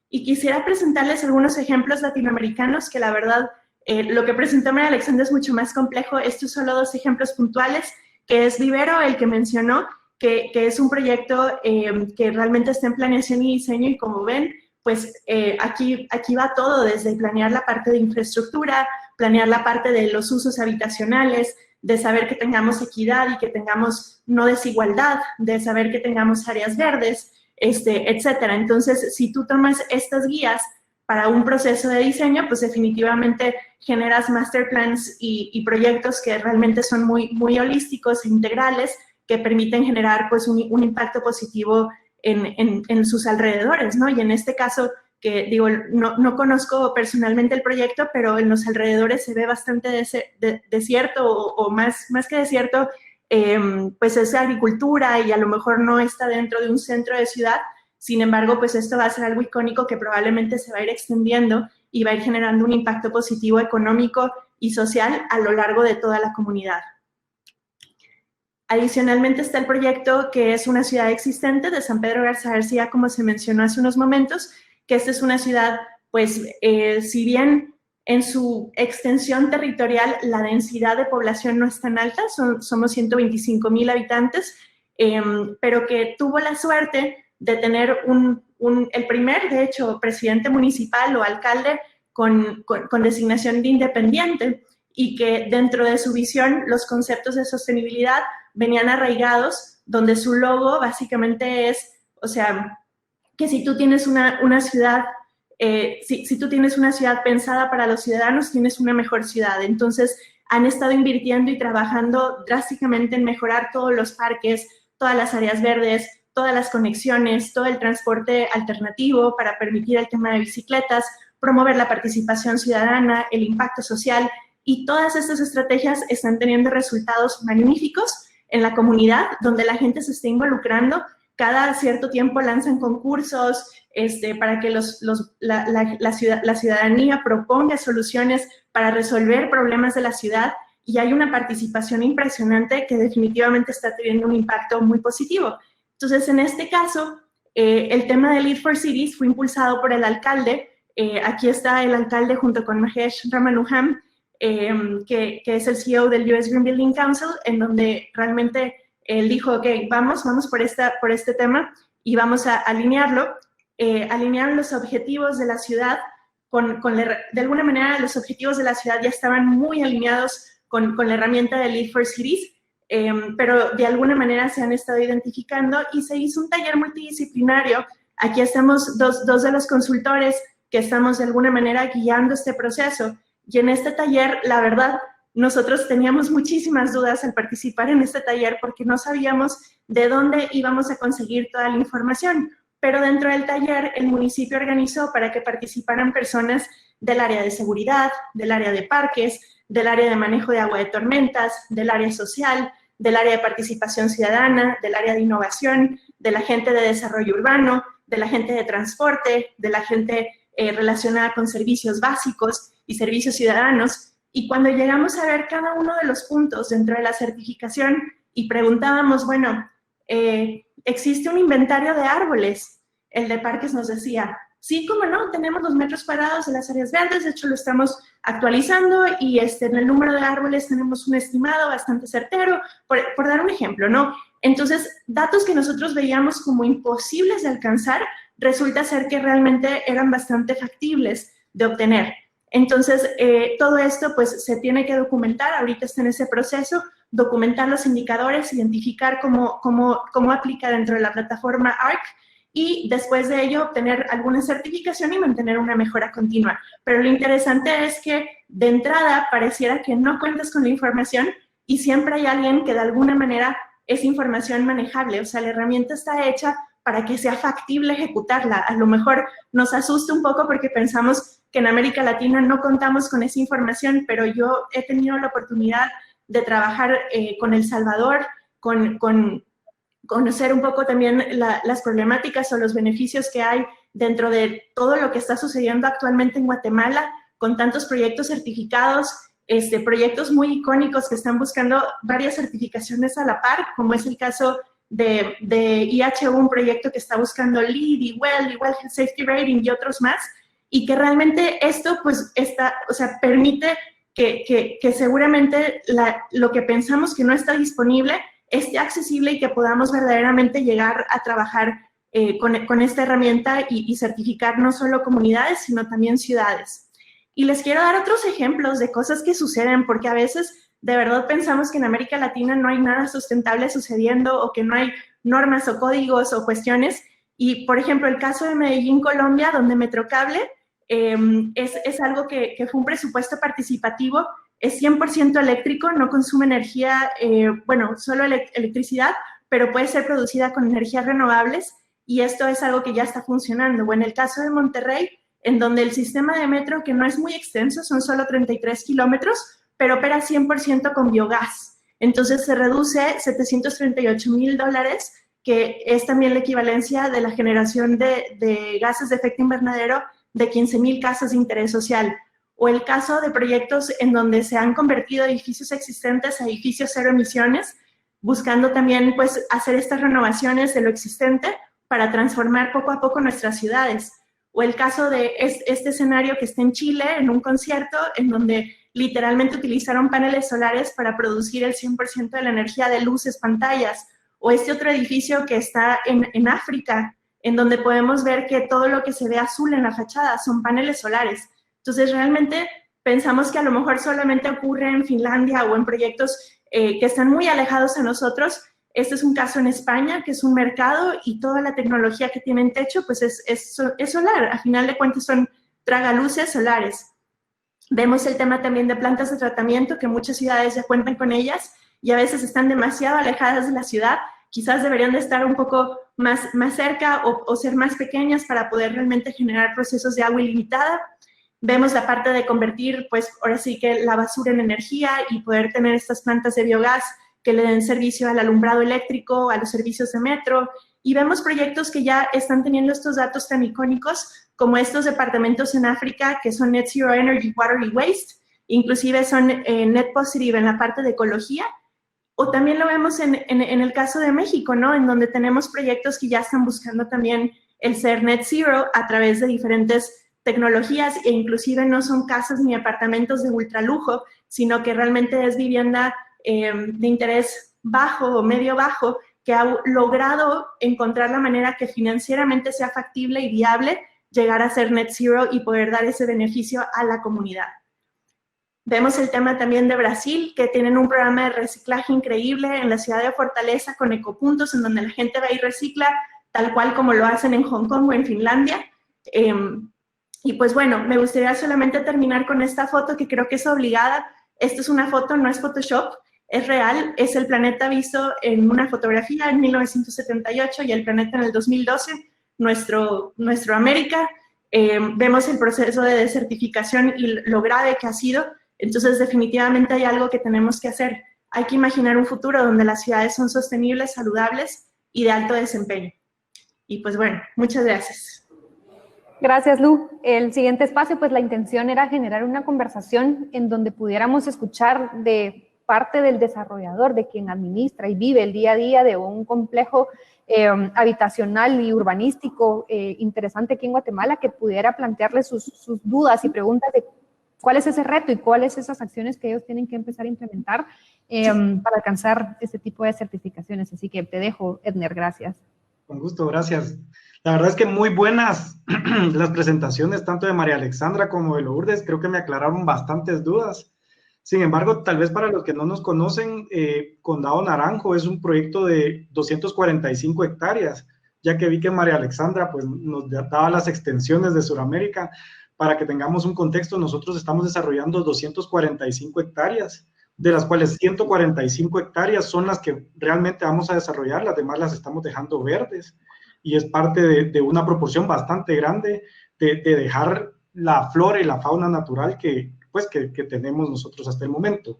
Y quisiera presentarles algunos ejemplos latinoamericanos que la verdad, lo que presentó María Alexandra es mucho más complejo. Estos son 2 ejemplos puntuales, que es Vivero, el que mencionó, que es un proyecto que realmente está en planeación y diseño, y como ven, pues aquí va todo, desde planear la parte de infraestructura, planear la parte de los usos habitacionales, de saber que tengamos equidad y que tengamos no desigualdad, de saber que tengamos áreas verdes, etcétera. Entonces, si tú tomas estas guías para un proceso de diseño, pues definitivamente generas master plans y proyectos que realmente son muy holísticos e integrales, que permiten generar pues un impacto positivo en sus alrededores, ¿no? Y en este caso, que digo, no conozco personalmente el proyecto, pero en los alrededores se ve bastante desierto, o más que desierto, pues es agricultura, y a lo mejor no está dentro de un centro de ciudad. Sin embargo, pues esto va a ser algo icónico que probablemente se va a ir extendiendo y va a ir generando un impacto positivo económico y social a lo largo de toda la comunidad. Adicionalmente está el proyecto que es una ciudad existente de San Pedro Garza García, como se mencionó hace unos momentos, que esta es una ciudad, pues, si bien en su extensión territorial la densidad de población no es tan alta, somos 125,000 habitantes, pero que tuvo la suerte de tener el primer, de hecho, presidente municipal o alcalde con designación de independiente, y que dentro de su visión los conceptos de sostenibilidad venían arraigados, donde su logo básicamente es, o sea, que si tú tienes una ciudad, si tú tienes una ciudad pensada para los ciudadanos, tienes una mejor ciudad. Entonces, han estado invirtiendo y trabajando drásticamente en mejorar todos los parques, todas las áreas verdes, todas las conexiones, todo el transporte alternativo para permitir el tema de bicicletas, promover la participación ciudadana, el impacto social, y todas estas estrategias están teniendo resultados magníficos en la comunidad, donde la gente se está involucrando. Cada cierto tiempo lanzan concursos para que la ciudadanía proponga soluciones para resolver problemas de la ciudad, y hay una participación impresionante que definitivamente está teniendo un impacto muy positivo. Entonces, en este caso, el tema de Lead for Cities fue impulsado por el alcalde. Aquí está el alcalde junto con Mahesh Ramanujan, que es el CEO del US Green Building Council, en donde realmente él dijo, ok, vamos por este tema y vamos a alinearlo, alinear los objetivos de la ciudad de alguna manera los objetivos de la ciudad ya estaban muy alineados con la herramienta de Lead for Cities, pero de alguna manera se han estado identificando y se hizo un taller multidisciplinario. Aquí estamos dos de los consultores que estamos de alguna manera guiando este proceso. Y en este taller, la verdad, nosotros teníamos muchísimas dudas al participar en este taller porque no sabíamos de dónde íbamos a conseguir toda la información. Pero dentro del taller, el municipio organizó para que participaran personas del área de seguridad, del área de parques, del área de manejo de agua de tormentas, del área social, del área de participación ciudadana, del área de innovación, de la gente de desarrollo urbano, de la gente de transporte, de la gente relacionada con servicios básicos y servicios ciudadanos. Y cuando llegamos a ver cada uno de los puntos dentro de la certificación y preguntábamos, bueno, ¿existe un inventario de árboles? El de parques nos decía, sí, cómo no, tenemos los metros cuadrados de las áreas verdes, de hecho lo estamos actualizando y en el número de árboles tenemos un estimado bastante certero, por dar un ejemplo, ¿no? Entonces, datos que nosotros veíamos como imposibles de alcanzar, resulta ser que realmente eran bastante factibles de obtener. Entonces, todo esto pues se tiene que documentar, ahorita está en ese proceso, documentar los indicadores, identificar cómo aplica dentro de la plataforma ARC y después de ello obtener alguna certificación y mantener una mejora continua. Pero lo interesante es que de entrada pareciera que no cuentas con la información y siempre hay alguien que de alguna manera es información manejable, o sea, la herramienta está hecha para que sea factible ejecutarla. A lo mejor nos asusta un poco porque pensamos que en América Latina no contamos con esa información, pero yo he tenido la oportunidad de trabajar con El Salvador, con conocer un poco también las problemáticas o los beneficios que hay dentro de todo lo que está sucediendo actualmente en Guatemala, con tantos proyectos certificados, proyectos muy icónicos que están buscando varias certificaciones a la par, como es el caso de IHU, un proyecto que está buscando LEED y WELL Health Safety Rating y otros más, y que realmente esto pues permite que seguramente lo que pensamos que no está disponible esté accesible y que podamos verdaderamente llegar a trabajar con esta herramienta y certificar no solo comunidades, sino también ciudades. Y les quiero dar otros ejemplos de cosas que suceden, porque a veces de verdad pensamos que en América Latina no hay nada sustentable sucediendo o que no hay normas o códigos o cuestiones. Y, por ejemplo, el caso de Medellín, Colombia, donde Metrocable es algo que fue un presupuesto participativo, es 100% eléctrico, no consume energía, solo electricidad, pero puede ser producida con energías renovables y esto es algo que ya está funcionando. O en el caso de Monterrey, en donde el sistema de metro, que no es muy extenso, son solo 33 kilómetros, pero opera 100% con biogás. Entonces se reduce $738,000, que es también la equivalencia de la generación de gases de efecto invernadero de 15,000 casas de interés social. O el caso de proyectos en donde se han convertido edificios existentes a edificios cero emisiones, buscando también pues hacer estas renovaciones de lo existente para transformar poco a poco nuestras ciudades. O el caso de este escenario que está en Chile, en un concierto, en donde literalmente utilizaron paneles solares para producir el 100% de la energía de luces, pantallas. O este otro edificio que está en África, en donde podemos ver que todo lo que se ve azul en la fachada son paneles solares. Entonces, realmente pensamos que a lo mejor solamente ocurre en Finlandia o en proyectos que están muy alejados a nosotros. Este es un caso en España, que es un mercado y toda la tecnología que tiene en techo, pues es solar. A final de cuentas son tragaluces solares. Vemos el tema también de plantas de tratamiento, que muchas ciudades ya cuentan con ellas y a veces están demasiado alejadas de la ciudad. Quizás deberían de estar un poco más cerca o ser más pequeñas para poder realmente generar procesos de agua ilimitada. Vemos la parte de convertir, pues, ahora sí que la basura en energía y poder tener estas plantas de biogás que le den servicio al alumbrado eléctrico, a los servicios de metro. Y vemos proyectos que ya están teniendo estos datos tan icónicos como estos departamentos en África que son Net Zero Energy, Water y Waste. Inclusive son Net Positive en la parte de ecología. O también lo vemos en el caso de México, ¿no? En donde tenemos proyectos que ya están buscando también el ser Net Zero a través de diferentes tecnologías e inclusive no son casas ni apartamentos de ultralujo, sino que realmente es vivienda de interés bajo o medio bajo que ha logrado encontrar la manera que financieramente sea factible y viable llegar a ser Net Zero y poder dar ese beneficio a la comunidad. Vemos el tema también de Brasil, que tienen un programa de reciclaje increíble en la ciudad de Fortaleza con ecopuntos en donde la gente va y recicla tal cual como lo hacen en Hong Kong o en Finlandia. Y pues bueno, me gustaría solamente terminar con esta foto que creo que es obligada. Esta es una foto, no es Photoshop, es real, es el planeta visto en una fotografía en 1978 y el planeta en el 2012, nuestro América. Vemos el proceso de desertificación y lo grave que ha sido. Entonces, definitivamente hay algo que tenemos que hacer. Hay que imaginar un futuro donde las ciudades son sostenibles, saludables y de alto desempeño. Y pues bueno, muchas gracias. Gracias, Lu. El siguiente espacio, pues la intención era generar una conversación en donde pudiéramos escuchar de parte del desarrollador, de quien administra y vive el día a día de un complejo habitacional y urbanístico interesante aquí en Guatemala, que pudiera plantearle sus dudas y preguntas de cuál es ese reto y cuáles esas acciones que ellos tienen que empezar a implementar para alcanzar este tipo de certificaciones. Así que te dejo, Edner, gracias. Con gusto, gracias. La verdad es que muy buenas las presentaciones, tanto de María Alexandra como de Lourdes, creo que me aclararon bastantes dudas. Sin embargo, tal vez para los que no nos conocen, Condado Naranjo es un proyecto de 245 hectáreas, ya que vi que María Alexandra pues, nos daba las extensiones de Sudamérica. Para que tengamos un contexto, nosotros estamos desarrollando 245 hectáreas, de las cuales 145 hectáreas son las que realmente vamos a desarrollar, las demás las estamos dejando verdes, y es parte de una proporción bastante grande de dejar la flora y la fauna natural que tenemos nosotros hasta el momento.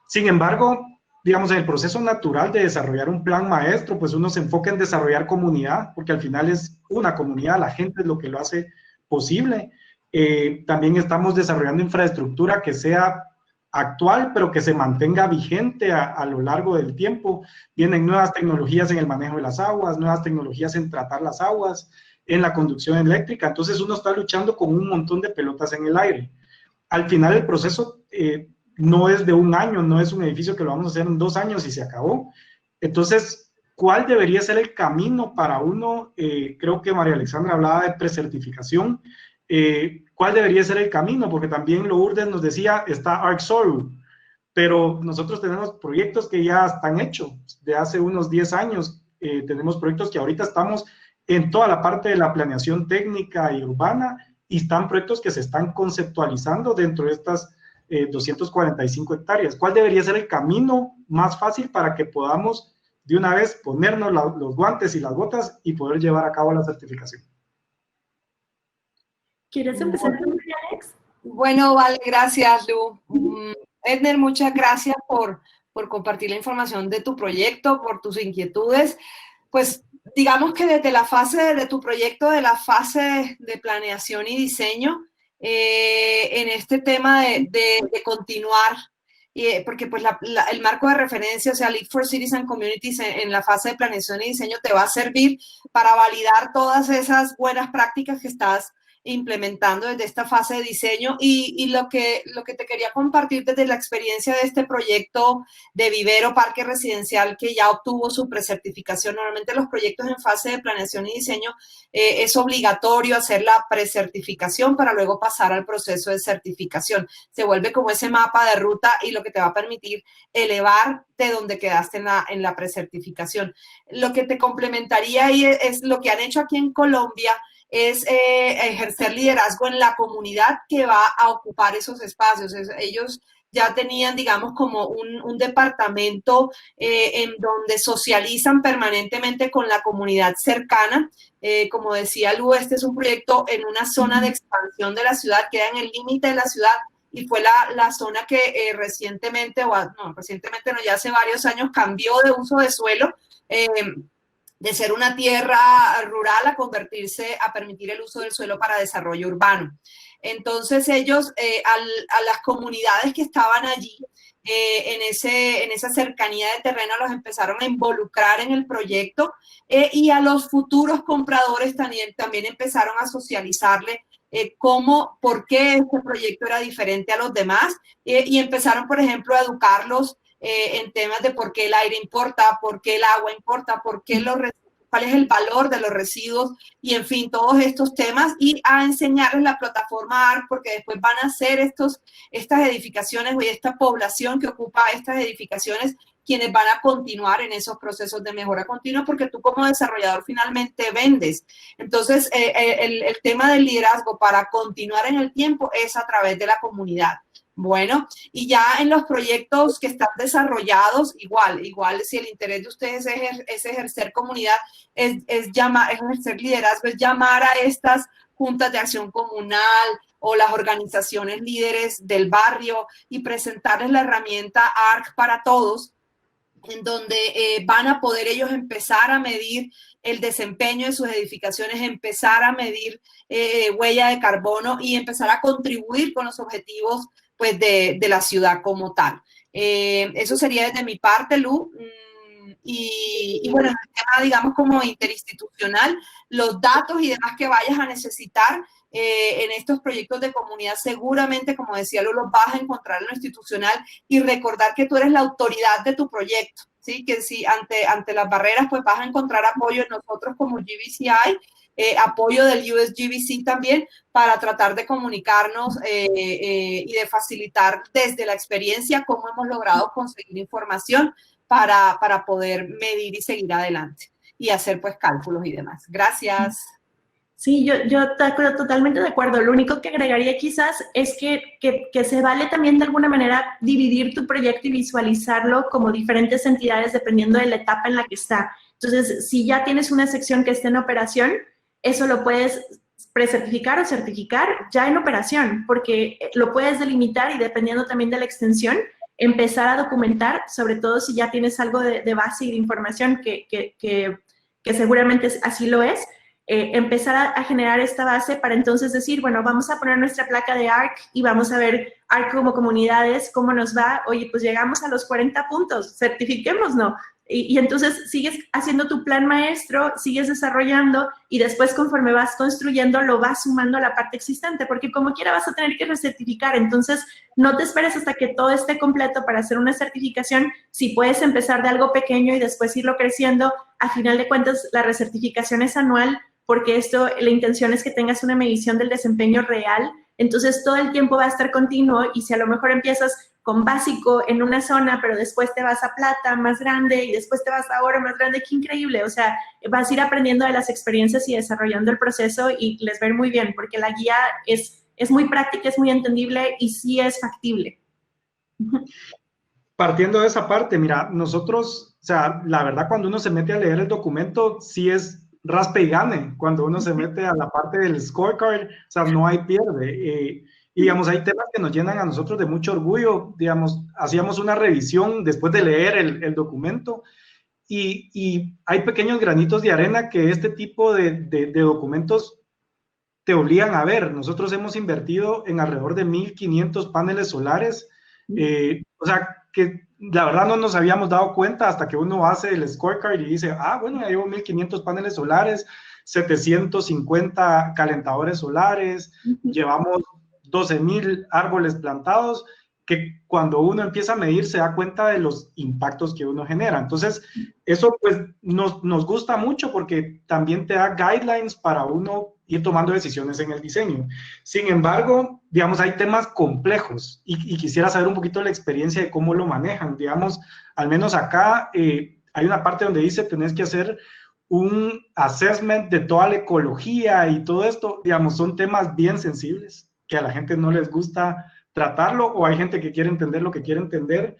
Sin embargo, digamos, en el proceso natural de desarrollar un plan maestro, pues uno se enfoca en desarrollar comunidad, porque al final es una comunidad, la gente es lo que lo hace posible. También estamos desarrollando infraestructura que sea actual, pero que se mantenga vigente a lo largo del tiempo. Vienen nuevas tecnologías en el manejo de las aguas, nuevas tecnologías en tratar las aguas, en la conducción eléctrica. Entonces uno está luchando con un montón de pelotas en el aire. Al final el proceso no es de un año, no es un edificio que lo vamos a hacer en 2 años y se acabó. Entonces, ¿cuál debería ser el camino para uno? Creo que María Alexandra hablaba de precertificación. ¿Cuál debería ser el camino? Porque también Lourdes nos decía, está ArcSoru, pero nosotros tenemos proyectos que ya están hechos de hace unos 10 años. Tenemos proyectos que ahorita estamos en toda la parte de la planeación técnica y urbana, y están proyectos que se están conceptualizando dentro de estas 245 hectáreas. ¿Cuál debería ser el camino más fácil para que podamos de una vez ponernos los guantes y las botas y poder llevar a cabo la certificación? ¿Quieres empezar, Alex? Bueno, vale, gracias, Lu. Edner, muchas gracias por compartir la información de tu proyecto, por tus inquietudes. Pues digamos que desde la fase de tu proyecto, de la fase de planeación y diseño, en este tema de continuar, porque pues el marco de referencia, o sea, Lead for Cities and Communities en la fase de planeación y diseño te va a servir para validar todas esas buenas prácticas que estás implementando desde esta fase de diseño, y lo que te quería compartir desde la experiencia de este proyecto de vivero parque residencial que ya obtuvo su precertificación. Normalmente los proyectos en fase de planeación y diseño es obligatorio hacer la precertificación para luego pasar al proceso de certificación. Se vuelve como ese mapa de ruta y lo que te va a permitir elevar de donde quedaste en la precertificación. Lo que te complementaría ahí es lo que han hecho aquí en Colombia, es ejercer liderazgo en la comunidad que va a ocupar esos espacios. Ellos ya tenían, digamos, como un departamento en donde socializan permanentemente con la comunidad cercana. Como decía Lu, este es un proyecto en una zona de expansión de la ciudad, queda en el límite de la ciudad, y fue la zona que recientemente, no, ya hace varios años cambió de uso de suelo, de ser una tierra rural a convertirse, a permitir el uso del suelo para desarrollo urbano. Entonces ellos, a las comunidades que estaban allí, en esa cercanía de terreno, los empezaron a involucrar en el proyecto, y a los futuros compradores también empezaron a socializarle por qué este proyecto era diferente a los demás, y empezaron, por ejemplo, a educarlos en temas de por qué el aire importa, por qué el agua importa, cuál es el valor de los residuos, y en fin, todos estos temas, y a enseñarles la plataforma ARC, porque después van a hacer estas edificaciones, y esta población que ocupa estas edificaciones, quienes van a continuar en esos procesos de mejora continua, porque tú como desarrollador finalmente vendes. Entonces, el tema del liderazgo para continuar en el tiempo es a través de la comunidad. Bueno, y ya en los proyectos que están desarrollados, igual si el interés de ustedes es ejercer comunidad, es ejercer liderazgo, es llamar a estas juntas de acción comunal o las organizaciones líderes del barrio y presentarles la herramienta ARC para todos, en donde van a poder ellos empezar a medir el desempeño de sus edificaciones, empezar a medir huella de carbono y empezar a contribuir con los objetivos pues, de la ciudad como tal. Eso sería desde mi parte, Lu. Y bueno, el tema, digamos, como interinstitucional, los datos y demás que vayas a necesitar en estos proyectos de comunidad, seguramente, como decía Lu, los vas a encontrar en lo institucional y recordar que tú eres la autoridad de tu proyecto, ¿sí? Que si ante las barreras, pues vas a encontrar apoyo en nosotros como GBCI, apoyo del USGBC también, para tratar de comunicarnos y de facilitar desde la experiencia cómo hemos logrado conseguir información para poder medir y seguir adelante y hacer pues cálculos y demás. Gracias. Sí, yo totalmente de acuerdo. Lo único que agregaría quizás es que se vale también de alguna manera dividir tu proyecto y visualizarlo como diferentes entidades dependiendo de la etapa en la que está. Entonces, si ya tienes una sección que esté en operación, eso lo puedes precertificar o certificar ya en operación, porque lo puedes delimitar y dependiendo también de la extensión, empezar a documentar, sobre todo si ya tienes algo de base y de información que seguramente así lo es, empezar a generar esta base para entonces decir, bueno, vamos a poner nuestra placa de ARC y vamos a ver ARC como comunidades, cómo nos va. Oye, pues llegamos a los 40 puntos, certifiquémonos. Y entonces sigues haciendo tu plan maestro, sigues desarrollando y después conforme vas construyendo lo vas sumando a la parte existente, porque como quiera vas a tener que recertificar. Entonces no te esperes hasta que todo esté completo para hacer una certificación. Si puedes empezar de algo pequeño y después irlo creciendo, a final de cuentas la recertificación es anual, porque la intención es que tengas una medición del desempeño real. Entonces todo el tiempo va a estar continuo y si a lo mejor empiezas con básico en una zona, pero después te vas a plata más grande y después te vas a oro más grande, qué increíble. O sea, vas a ir aprendiendo de las experiencias y desarrollando el proceso y les va a ir muy bien, porque la guía es muy práctica, es muy entendible y sí es factible. Partiendo de esa parte, mira, nosotros, o sea, la verdad cuando uno se mete a leer el documento, sí es raspe y gane. Cuando uno se mete a la parte del scorecard, o sea, no hay pierde. Y digamos, hay temas que nos llenan a nosotros de mucho orgullo. Digamos, hacíamos una revisión después de leer el documento y hay pequeños granitos de arena que este tipo de documentos te obligan a ver. Nosotros hemos invertido en alrededor de 1,500 paneles solares. O sea, que la verdad no nos habíamos dado cuenta hasta que uno hace el scorecard y dice, bueno, ya llevo 1,500 paneles solares, 750 calentadores solares, llevamos 12,000 árboles plantados, que cuando uno empieza a medir se da cuenta de los impactos que uno genera. Entonces, eso pues nos gusta mucho porque también te da guidelines para uno ir tomando decisiones en el diseño. Sin embargo, digamos, hay temas complejos y quisiera saber un poquito la experiencia de cómo lo manejan. Digamos, al menos acá hay una parte donde dice tenés que hacer un assessment de toda la ecología y todo esto. Digamos, son temas bien sensibles que a la gente no les gusta tratarlo o hay gente que quiere entender lo que quiere entender.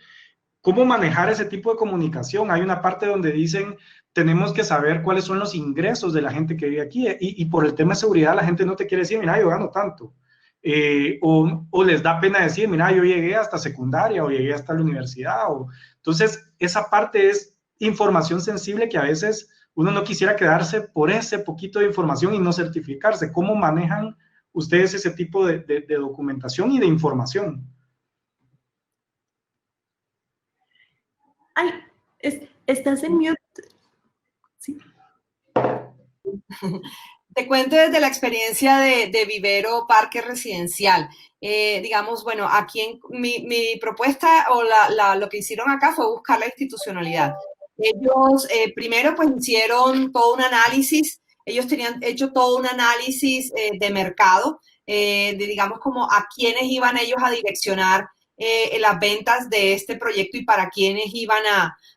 ¿Cómo manejar ese tipo de comunicación? Hay una parte donde dicen, tenemos que saber cuáles son los ingresos de la gente que vive aquí y por el tema de seguridad la gente no te quiere decir, mira, yo gano tanto. O les da pena decir, mira, yo llegué hasta secundaria o llegué hasta la universidad. Entonces, esa parte es información sensible que a veces uno no quisiera quedarse por ese poquito de información y no certificarse. ¿Cómo manejan ustedes ese tipo de documentación y de información? Ay, estás en mute. Sí. Te cuento desde la experiencia de Vivero Parque Residencial. Digamos, bueno, aquí mi propuesta o lo que hicieron acá fue buscar la institucionalidad. Ellos primero pues hicieron todo un análisis, ellos tenían hecho todo un análisis de mercado, digamos como a quiénes iban ellos a direccionar las ventas de este proyecto y para quiénes iban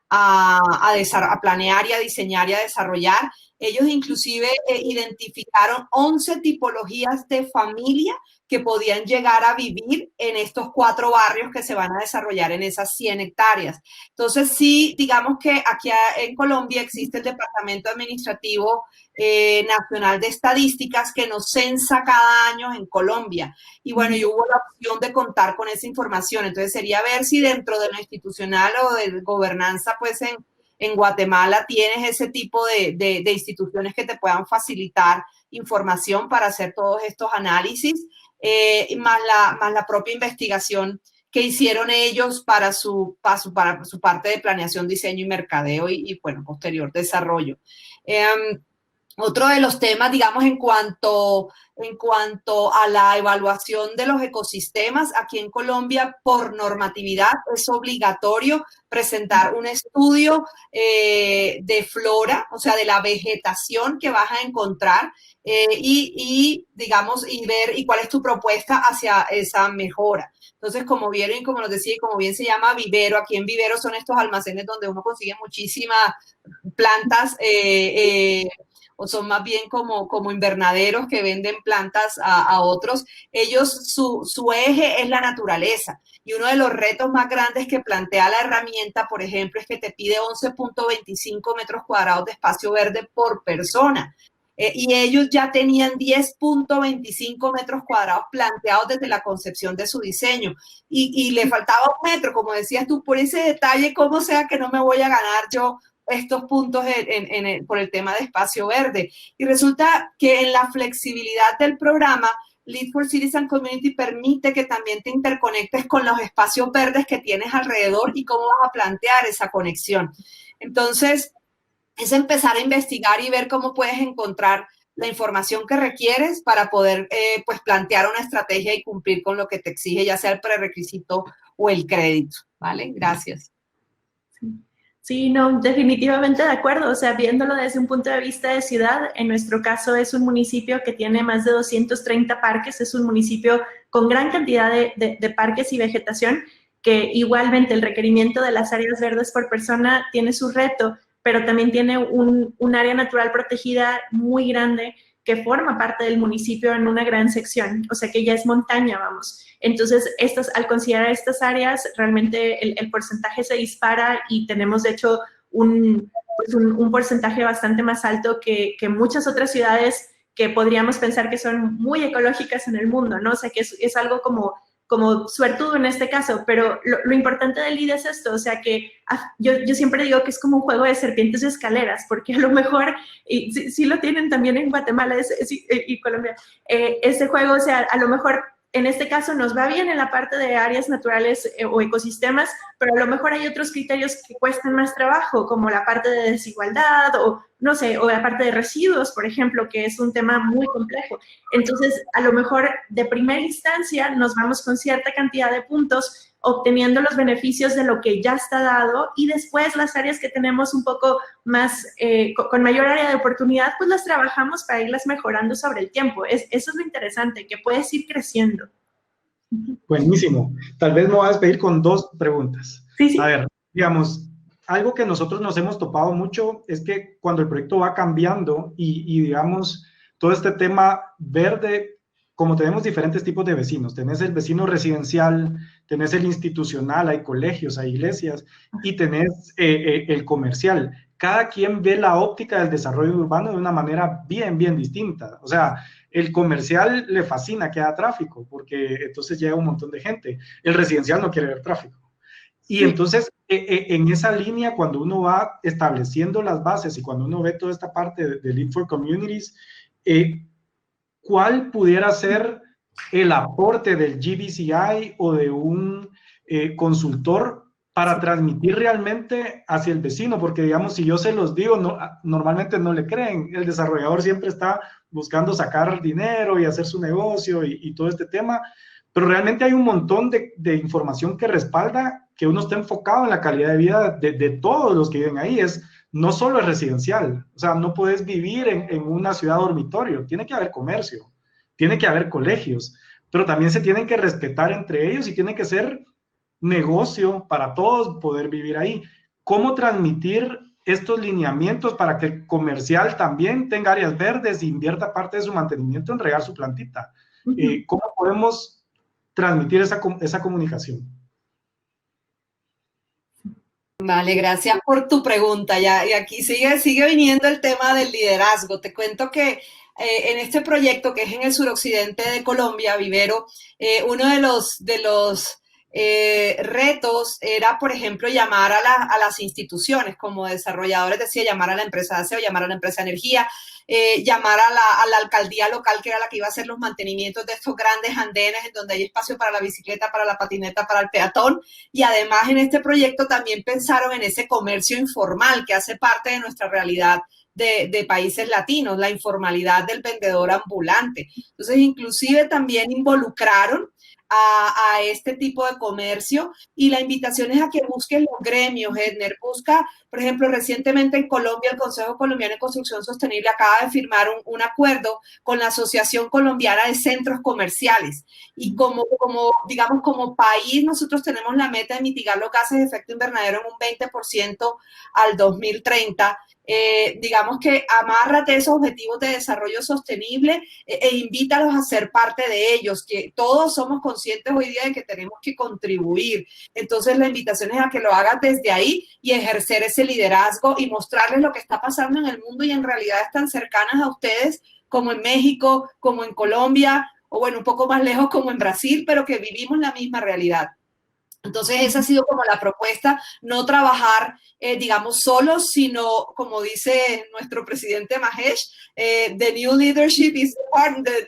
a planear y a diseñar y a desarrollar. Ellos inclusive identificaron 11 tipologías de familia que podían llegar a vivir en estos 4 barrios que se van a desarrollar en esas 100 hectáreas. Entonces, sí, digamos que aquí en Colombia existe el Departamento Administrativo Nacional de Estadísticas que nos censa cada año en Colombia. Y bueno, y hubo la opción de contar con esa información. Entonces, sería ver si dentro de lo institucional o de gobernanza, pues en Guatemala tienes ese tipo de instituciones que te puedan facilitar información para hacer todos estos análisis, más la propia investigación que hicieron ellos para su parte de planeación, diseño y mercadeo y bueno, posterior desarrollo. Otro de los temas, digamos, en cuanto a la evaluación de los ecosistemas, aquí en Colombia, por normatividad, es obligatorio presentar un estudio de flora, o sea, de la vegetación que vas a encontrar digamos, y ver y cuál es tu propuesta hacia esa mejora. Entonces, como vieron y como nos decía, y como bien se llama vivero, aquí en vivero son estos almacenes donde uno consigue muchísimas plantas, o son más bien como invernaderos que venden plantas a otros. Ellos, su eje es la naturaleza. Y uno de los retos más grandes que plantea la herramienta, por ejemplo, es que te pide 11.25 metros cuadrados de espacio verde por persona. Y ellos ya tenían 10.25 metros cuadrados planteados desde la concepción de su diseño. Y le faltaba 1 metro, como decías tú, por ese detalle, como sea que no me voy a ganar yo estos puntos por el tema de espacio verde. Y resulta que en la flexibilidad del programa, Lead for Cities and Community permite que también te interconectes con los espacios verdes que tienes alrededor y cómo vas a plantear esa conexión. Entonces, es empezar a investigar y ver cómo puedes encontrar la información que requieres para poder pues plantear una estrategia y cumplir con lo que te exige, ya sea el prerequisito o el crédito. ¿Vale? Gracias. Sí, no, definitivamente de acuerdo. O sea, viéndolo desde un punto de vista de ciudad, en nuestro caso es un municipio que tiene más de 230 parques, es un municipio con gran cantidad de parques y vegetación, que igualmente el requerimiento de las áreas verdes por persona tiene su reto, pero también tiene un área natural protegida muy grande que forma parte del municipio en una gran sección, o sea que ya es montaña, vamos. Entonces, al considerar estas áreas, realmente el porcentaje se dispara y tenemos, de hecho, un porcentaje bastante más alto que muchas otras ciudades que podríamos pensar que son muy ecológicas en el mundo, ¿no? O sea que es algo como suertudo en este caso, pero lo importante del LEED es esto, o sea que yo siempre digo que es como un juego de serpientes y escaleras, porque a lo mejor, y sí lo tienen también en Guatemala y Colombia, ese juego, o sea, a lo mejor en este caso nos va bien en la parte de áreas naturales o ecosistemas, pero a lo mejor hay otros criterios que cuestan más trabajo, como la parte de desigualdad o, no sé, o la parte de residuos, por ejemplo, que es un tema muy complejo. Entonces, a lo mejor de primera instancia nos vamos con cierta cantidad de puntos obteniendo los beneficios de lo que ya está dado y después las áreas que tenemos un poco más, con mayor área de oportunidad, pues las trabajamos para irlas mejorando sobre el tiempo. Eso es lo interesante, que puedes ir creciendo. Buenísimo. Tal vez me voy a despedir con 2 preguntas. Sí. A ver, digamos, algo que nosotros nos hemos topado mucho es que cuando el proyecto va cambiando y digamos, todo este tema verde, como tenemos diferentes tipos de vecinos, tenés el vecino residencial, tenés el institucional, hay colegios, hay iglesias, y tenés el comercial. Cada quien ve la óptica del desarrollo urbano de una manera bien distinta. O sea, el comercial le fascina que haya tráfico, porque entonces llega un montón de gente. El residencial no quiere ver tráfico. Y entonces, en esa línea, cuando uno va estableciendo las bases y cuando uno ve toda esta parte de Lead for Communities, ¿cuál pudiera ser el aporte del GBCI o de un consultor para transmitir realmente hacia el vecino? Porque, digamos, si yo se los digo, normalmente no le creen. El desarrollador siempre está buscando sacar dinero y hacer su negocio y todo este tema, pero realmente hay un montón de información que respalda que uno está enfocado en la calidad de vida de todos los que viven ahí. No solo es residencial, o sea, no puedes vivir en una ciudad dormitorio, tiene que haber comercio, tiene que haber colegios, pero también se tienen que respetar entre ellos y tiene que ser negocio para todos poder vivir ahí. ¿Cómo transmitir estos lineamientos para que el comercial también tenga áreas verdes e invierta parte de su mantenimiento en regar su plantita. ¿Cómo podemos transmitir esa comunicación? Vale, gracias por tu pregunta. Y aquí sigue viniendo el tema del liderazgo. Te cuento que en este proyecto, que es en el suroccidente de Colombia, Vivero, uno de los retos era, por ejemplo, llamar a las instituciones como desarrolladores, decía, llamar a la empresa de aseo, llamar a la empresa de energía, llamar a la alcaldía local, que era la que iba a hacer los mantenimientos de estos grandes andenes en donde hay espacio para la bicicleta, para la patineta, para el peatón. Y además en este proyecto también pensaron en ese comercio informal que hace parte de nuestra realidad de países latinos, la informalidad del vendedor ambulante. Entonces, inclusive también involucraron a este tipo de comercio, y la invitación es a que busquen los gremios. Edner, busca, por ejemplo, recientemente en Colombia el Consejo Colombiano de Construcción Sostenible acaba de firmar un acuerdo con la Asociación Colombiana de Centros Comerciales, y digamos, como país nosotros tenemos la meta de mitigar los gases de efecto invernadero en un 20% al 2030. Digamos que amárrate esos objetivos de desarrollo sostenible e invítalos a ser parte de ellos, que todos somos conscientes hoy día de que tenemos que contribuir. Entonces la invitación es a que lo hagas desde ahí y ejercer ese liderazgo y mostrarles lo que está pasando en el mundo y en realidades tan cercanas a ustedes como en México, como en Colombia, o bueno, un poco más lejos como en Brasil, pero que vivimos la misma realidad. Entonces esa ha sido como la propuesta, no trabajar, digamos, solos, sino, como dice nuestro presidente Mahesh, the new leadership is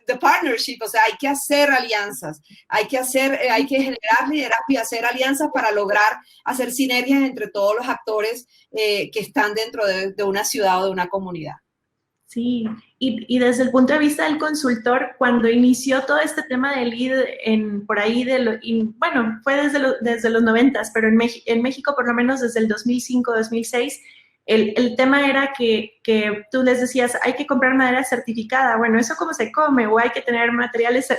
the partnership. O sea, hay que hacer alianzas, hay que generar liderazgo y hacer alianzas para lograr hacer sinergias entre todos los actores que están dentro de una ciudad o de una comunidad. Sí, y desde el punto de vista del consultor, cuando inició todo este tema del lead por ahí, bueno, fue desde los 90s, pero en México por lo menos desde el 2005, 2006, el tema era que tú les decías, hay que comprar madera certificada. Bueno, ¿eso cómo se come? O hay que tener materiales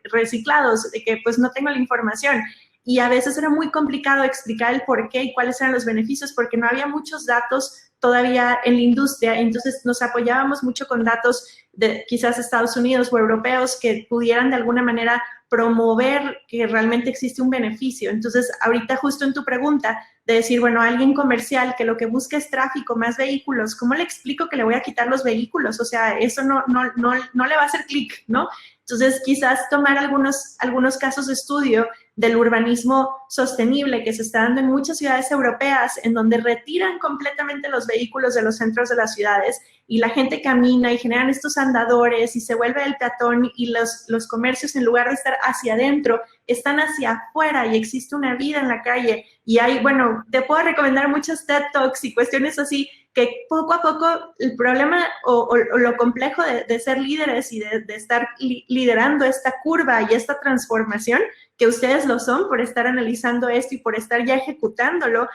reciclados, de que pues no tengo la información. Y a veces era muy complicado explicar el por qué y cuáles eran los beneficios, porque no había muchos datos todavía en la industria. Entonces nos apoyábamos mucho con datos de quizás Estados Unidos o europeos que pudieran de alguna manera promover que realmente existe un beneficio. Entonces, ahorita justo en tu pregunta de decir, bueno, alguien comercial que lo que busca es tráfico, más vehículos, ¿cómo le explico que le voy a quitar los vehículos? O sea, eso no le va a hacer clic, ¿no? Entonces, quizás tomar algunos casos de estudio del urbanismo sostenible que se está dando en muchas ciudades europeas, en donde retiran completamente los vehículos de los centros de las ciudades y la gente camina y generan estos andadores y se vuelve el peatón, y los comercios, en lugar de estar hacia adentro, están hacia afuera y existe una vida en la calle. Y hay, bueno, te puedo recomendar muchos TED Talks y cuestiones así, que poco a poco el problema o lo complejo de ser líderes y de estar liderando esta curva y esta transformación, que ustedes lo son por estar analizando esto y por estar ya ejecutándolo,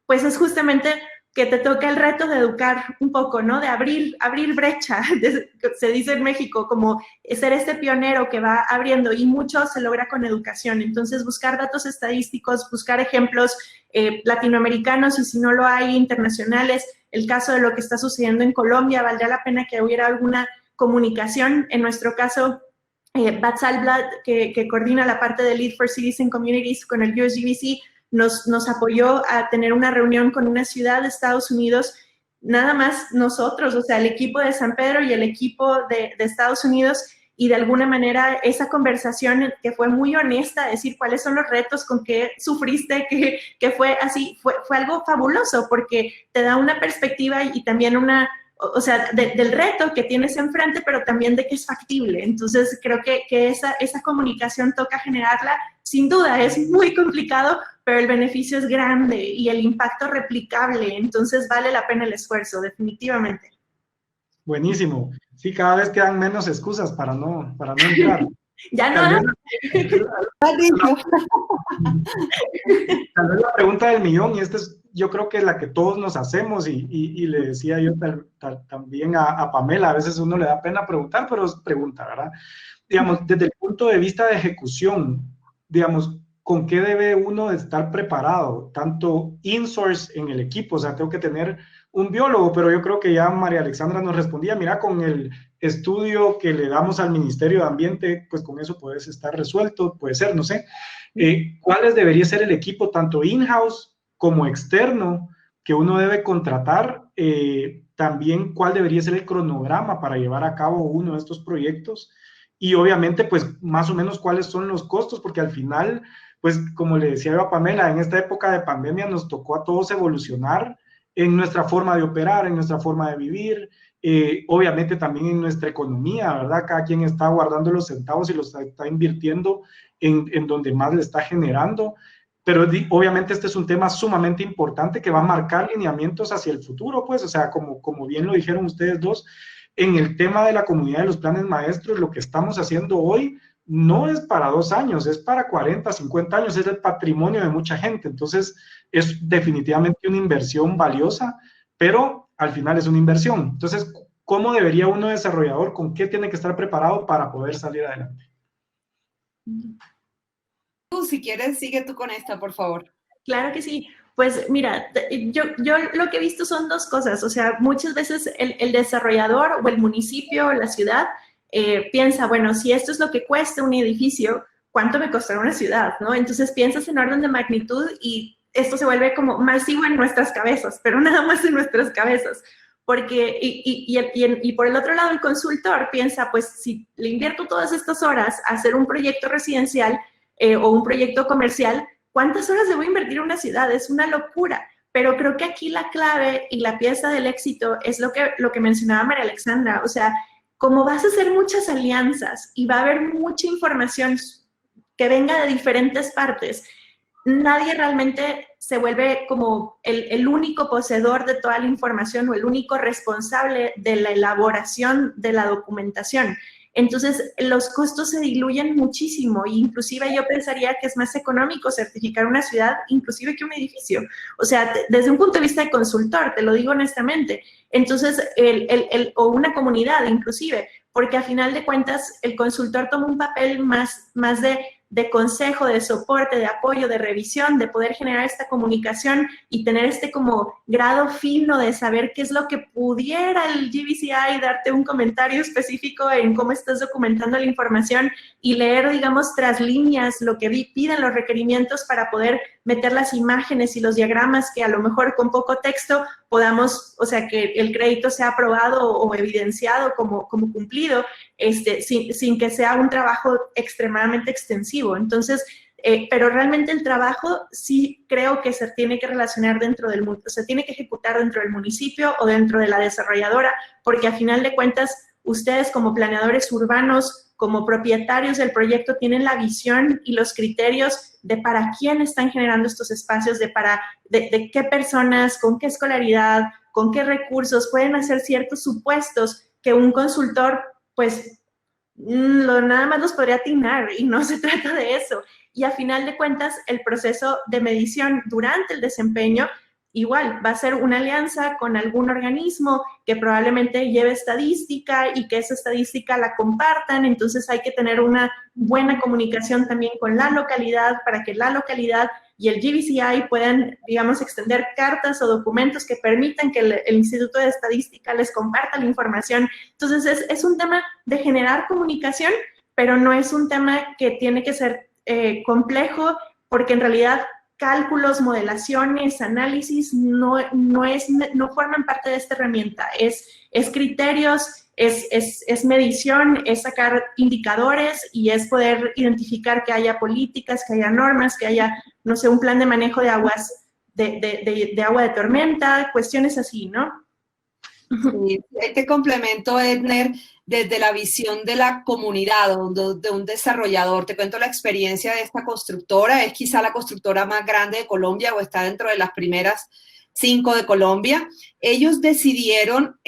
pues es justamente que te toca el reto de educar un poco, ¿no? De abrir brecha, se dice en México, como ser este pionero que va abriendo, y mucho se logra con educación. Entonces, buscar datos estadísticos, buscar ejemplos latinoamericanos, y si no lo hay, internacionales. El caso de lo que está sucediendo en Colombia, valdría la pena que hubiera alguna comunicación. En nuestro caso, Bat Salblad, que coordina la parte de Lead for Cities and Communities con el USGBC, nos apoyó a tener una reunión con una ciudad de Estados Unidos, nada más nosotros, o sea, el equipo de San Pedro y el equipo de Estados Unidos, y de alguna manera esa conversación que fue muy honesta, decir cuáles son los retos, con qué sufriste, que fue así, fue algo fabuloso, porque te da una perspectiva y también o sea, del reto que tienes enfrente, pero también de que es factible. Entonces, creo que esa comunicación toca generarla. Sin duda, es muy complicado, pero el beneficio es grande y el impacto replicable. Entonces, vale la pena el esfuerzo, definitivamente. Buenísimo. Sí, cada vez quedan menos excusas para no entrar. Ya no. Tal vez la pregunta del millón, y esta es, yo creo que es la que todos nos hacemos, y le decía yo también a Pamela, a veces uno le da pena preguntar, pero pregunta, ¿verdad? Digamos, desde el punto de vista de ejecución, digamos, con qué debe uno estar preparado, tanto in-source en el equipo, o sea, tengo que tener un biólogo, pero yo creo que ya María Alexandra nos respondía, mira, con el estudio que le damos al Ministerio de Ambiente, pues con eso puedes estar resuelto, puede ser, no sé. ¿Cuáles debería ser el equipo, tanto in-house como externo, que uno debe contratar? También, ¿cuál debería ser el cronograma para llevar a cabo uno de estos proyectos? Y obviamente, pues, más o menos, ¿cuáles son los costos? Porque al final, pues, como le decía yo a Pamela, en esta época de pandemia nos tocó a todos evolucionar en nuestra forma de operar, en nuestra forma de vivir, obviamente también en nuestra economía, ¿verdad? Cada quien está guardando los centavos y los está invirtiendo en donde más le está generando, pero obviamente este es un tema sumamente importante que va a marcar lineamientos hacia el futuro, pues, o sea, como bien lo dijeron ustedes dos, en el tema de la comunidad de los planes maestros, lo que estamos haciendo hoy no es para 2 años, es para 40, 50 años, es el patrimonio de mucha gente, entonces es definitivamente una inversión valiosa, pero al final es una inversión. Entonces, ¿cómo debería uno desarrollador, con qué tiene que estar preparado para poder salir adelante? Tú, si quieres, sigue tú con esta, por favor. Claro que sí. Pues mira, yo lo que he visto son 2 cosas. O sea, muchas veces el desarrollador o el municipio o la ciudad piensa, bueno, si esto es lo que cuesta un edificio, ¿cuánto me costará una ciudad? ¿No? Entonces piensas en orden de magnitud y esto se vuelve como masivo en nuestras cabezas, pero nada más en nuestras cabezas. Porque, y por el otro lado, el consultor piensa, pues si le invierto todas estas horas a hacer un proyecto residencial o un proyecto comercial, ¿cuántas horas le voy a invertir a una ciudad? Es una locura. Pero creo que aquí la clave y la pieza del éxito es lo que mencionaba María Alexandra. O sea, como vas a hacer muchas alianzas y va a haber mucha información que venga de diferentes partes, nadie realmente se vuelve como el único poseedor de toda la información o el único responsable de la elaboración de la documentación. Entonces, los costos se diluyen muchísimo e inclusive yo pensaría que es más económico certificar una ciudad inclusive que un edificio. O sea, desde un punto de vista de consultor, te lo digo honestamente. Entonces, o una comunidad inclusive, porque a final de cuentas el consultor toma un papel más de consejo, de soporte, de apoyo, de revisión, de poder generar esta comunicación y tener este como grado fino de saber qué es lo que pudiera el GBCI darte un comentario específico en cómo estás documentando la información y leer, digamos, tras líneas lo que piden los requerimientos para poder meter las imágenes y los diagramas que a lo mejor con poco texto podamos, o sea, que el crédito sea aprobado o evidenciado como cumplido, sin que sea un trabajo extremadamente extensivo. Entonces, pero realmente el trabajo sí creo que se tiene que relacionar dentro del mundo, se tiene que ejecutar dentro del municipio o dentro de la desarrolladora, porque a final de cuentas, ustedes como planeadores urbanos, como propietarios del proyecto, tienen la visión y los criterios de para quién están generando estos espacios, de qué personas, con qué escolaridad, con qué recursos pueden hacer ciertos supuestos que un consultor, pues, nada más los podría atinar y no se trata de eso. Y a final de cuentas, el proceso de medición durante el desempeño igual va a ser una alianza con algún organismo que probablemente lleve estadística y que esa estadística la compartan. Entonces hay que tener una buena comunicación también con la localidad para que la localidad y el GBCI puedan, digamos, extender cartas o documentos que permitan que el Instituto de Estadística les comparta la información. Entonces es un tema de generar comunicación, pero no es un tema que tiene que ser complejo, porque en realidad cálculos, modelaciones, análisis no forman parte de esta herramienta. Es criterios, es medición, es sacar indicadores y es poder identificar que haya políticas, que haya normas, que haya, no sé, un plan de manejo de aguas, de agua de tormenta, cuestiones así, ¿no? Sí, este complemento, Edner, desde la visión de la comunidad o de un desarrollador. Te cuento la experiencia de esta constructora. Es quizá la constructora más grande de Colombia o está dentro de las primeras 5 de Colombia. Ellos decidieron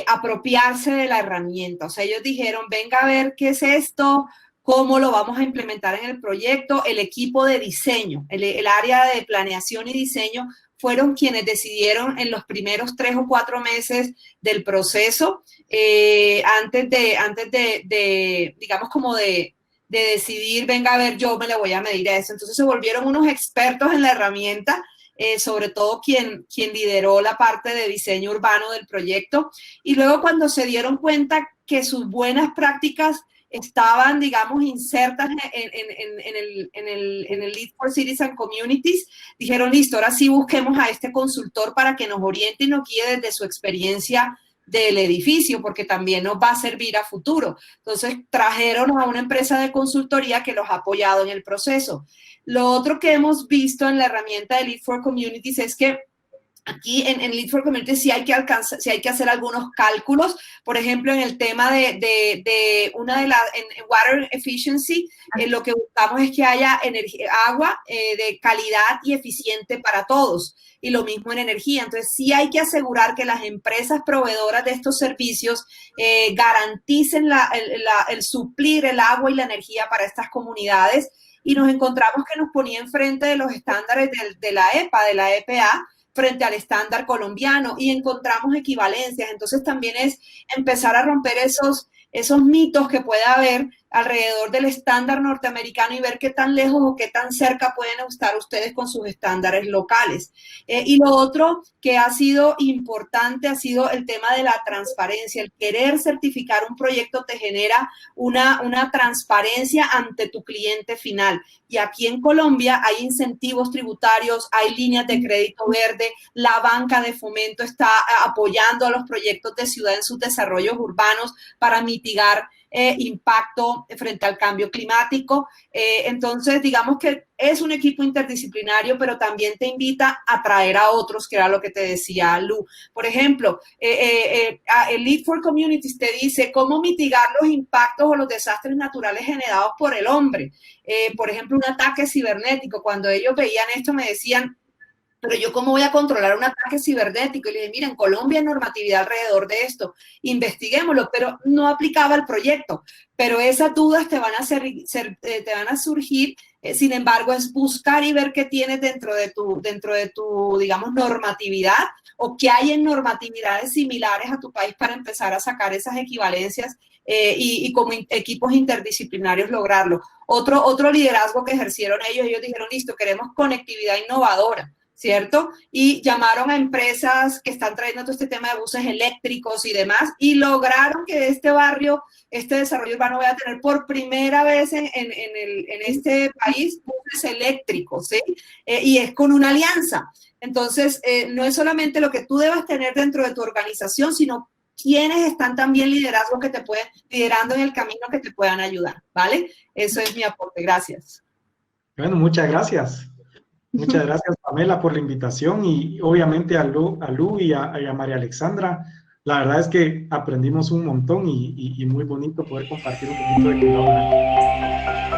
apropiarse de la herramienta. O sea, ellos dijeron, venga a ver qué es esto, cómo lo vamos a implementar en el proyecto. El equipo de diseño, el área de planeación y diseño fueron quienes decidieron en los primeros 3 o 4 meses del proceso, antes de digamos, como de de decidir, venga, a ver, yo me le voy a medir a eso. Entonces se volvieron unos expertos en la herramienta, sobre todo quien lideró la parte de diseño urbano del proyecto. Y luego cuando se dieron cuenta que sus buenas prácticas estaban, digamos, insertas en el Lead for Cities and Communities, dijeron, listo, ahora sí busquemos a este consultor para que nos oriente y nos guíe desde su experiencia del edificio, porque también nos va a servir a futuro. Entonces, trajeron a una empresa de consultoría que los ha apoyado en el proceso. Lo otro que hemos visto en la herramienta de Lead for Communities es que aquí en Lead for Communities sí hay que hacer algunos cálculos. Por ejemplo, en el tema en Water Efficiency, lo que buscamos es que haya agua de calidad y eficiente para todos. Y lo mismo en energía. Entonces, sí hay que asegurar que las empresas proveedoras de estos servicios garanticen el suplir el agua y la energía para estas comunidades. Y nos encontramos que nos ponía enfrente de los estándares de la EPA, frente al estándar colombiano, y encontramos equivalencias. Entonces también es empezar a romper esos mitos que puede haber alrededor del estándar norteamericano y ver qué tan lejos o qué tan cerca pueden estar ustedes con sus estándares locales. Y lo otro que ha sido importante ha sido el tema de la transparencia. El querer certificar un proyecto te genera una transparencia ante tu cliente final. Y aquí en Colombia hay incentivos tributarios, hay líneas de crédito verde, la banca de fomento está apoyando a los proyectos de ciudad en sus desarrollos urbanos para mitigar impacto frente al cambio climático. Entonces, digamos que es un equipo interdisciplinario, pero también te invita a traer a otros, que era lo que te decía Lu. Por ejemplo, el Lead for Communities te dice cómo mitigar los impactos o los desastres naturales generados por el hombre. Por ejemplo, un ataque cibernético. Cuando ellos veían esto, me decían, pero yo cómo voy a controlar un ataque cibernético. Y le dije, mira, en Colombia hay normatividad alrededor de esto, investiguémoslo, pero no aplicaba el proyecto. Pero esas dudas te van a surgir, sin embargo, es buscar y ver qué tienes dentro de tu, digamos, normatividad, o qué hay en normatividades similares a tu país para empezar a sacar esas equivalencias y como equipos interdisciplinarios lograrlo. Otro liderazgo que ejercieron ellos dijeron, listo, queremos conectividad innovadora, ¿cierto? Y llamaron a empresas que están trayendo todo este tema de buses eléctricos y demás, y lograron que este desarrollo urbano vaya a tener por primera vez en este país buses eléctricos, ¿sí? Y es con una alianza. Entonces, no es solamente lo que tú debas tener dentro de tu organización, sino quiénes están también liderando en el camino que te puedan ayudar, ¿vale? Eso es mi aporte. Gracias. Bueno, muchas gracias. Muchas gracias, Pamela, por la invitación, y obviamente a Lu y a María Alexandra. La verdad es que aprendimos un montón y muy bonito poder compartir un poquito de cuidado.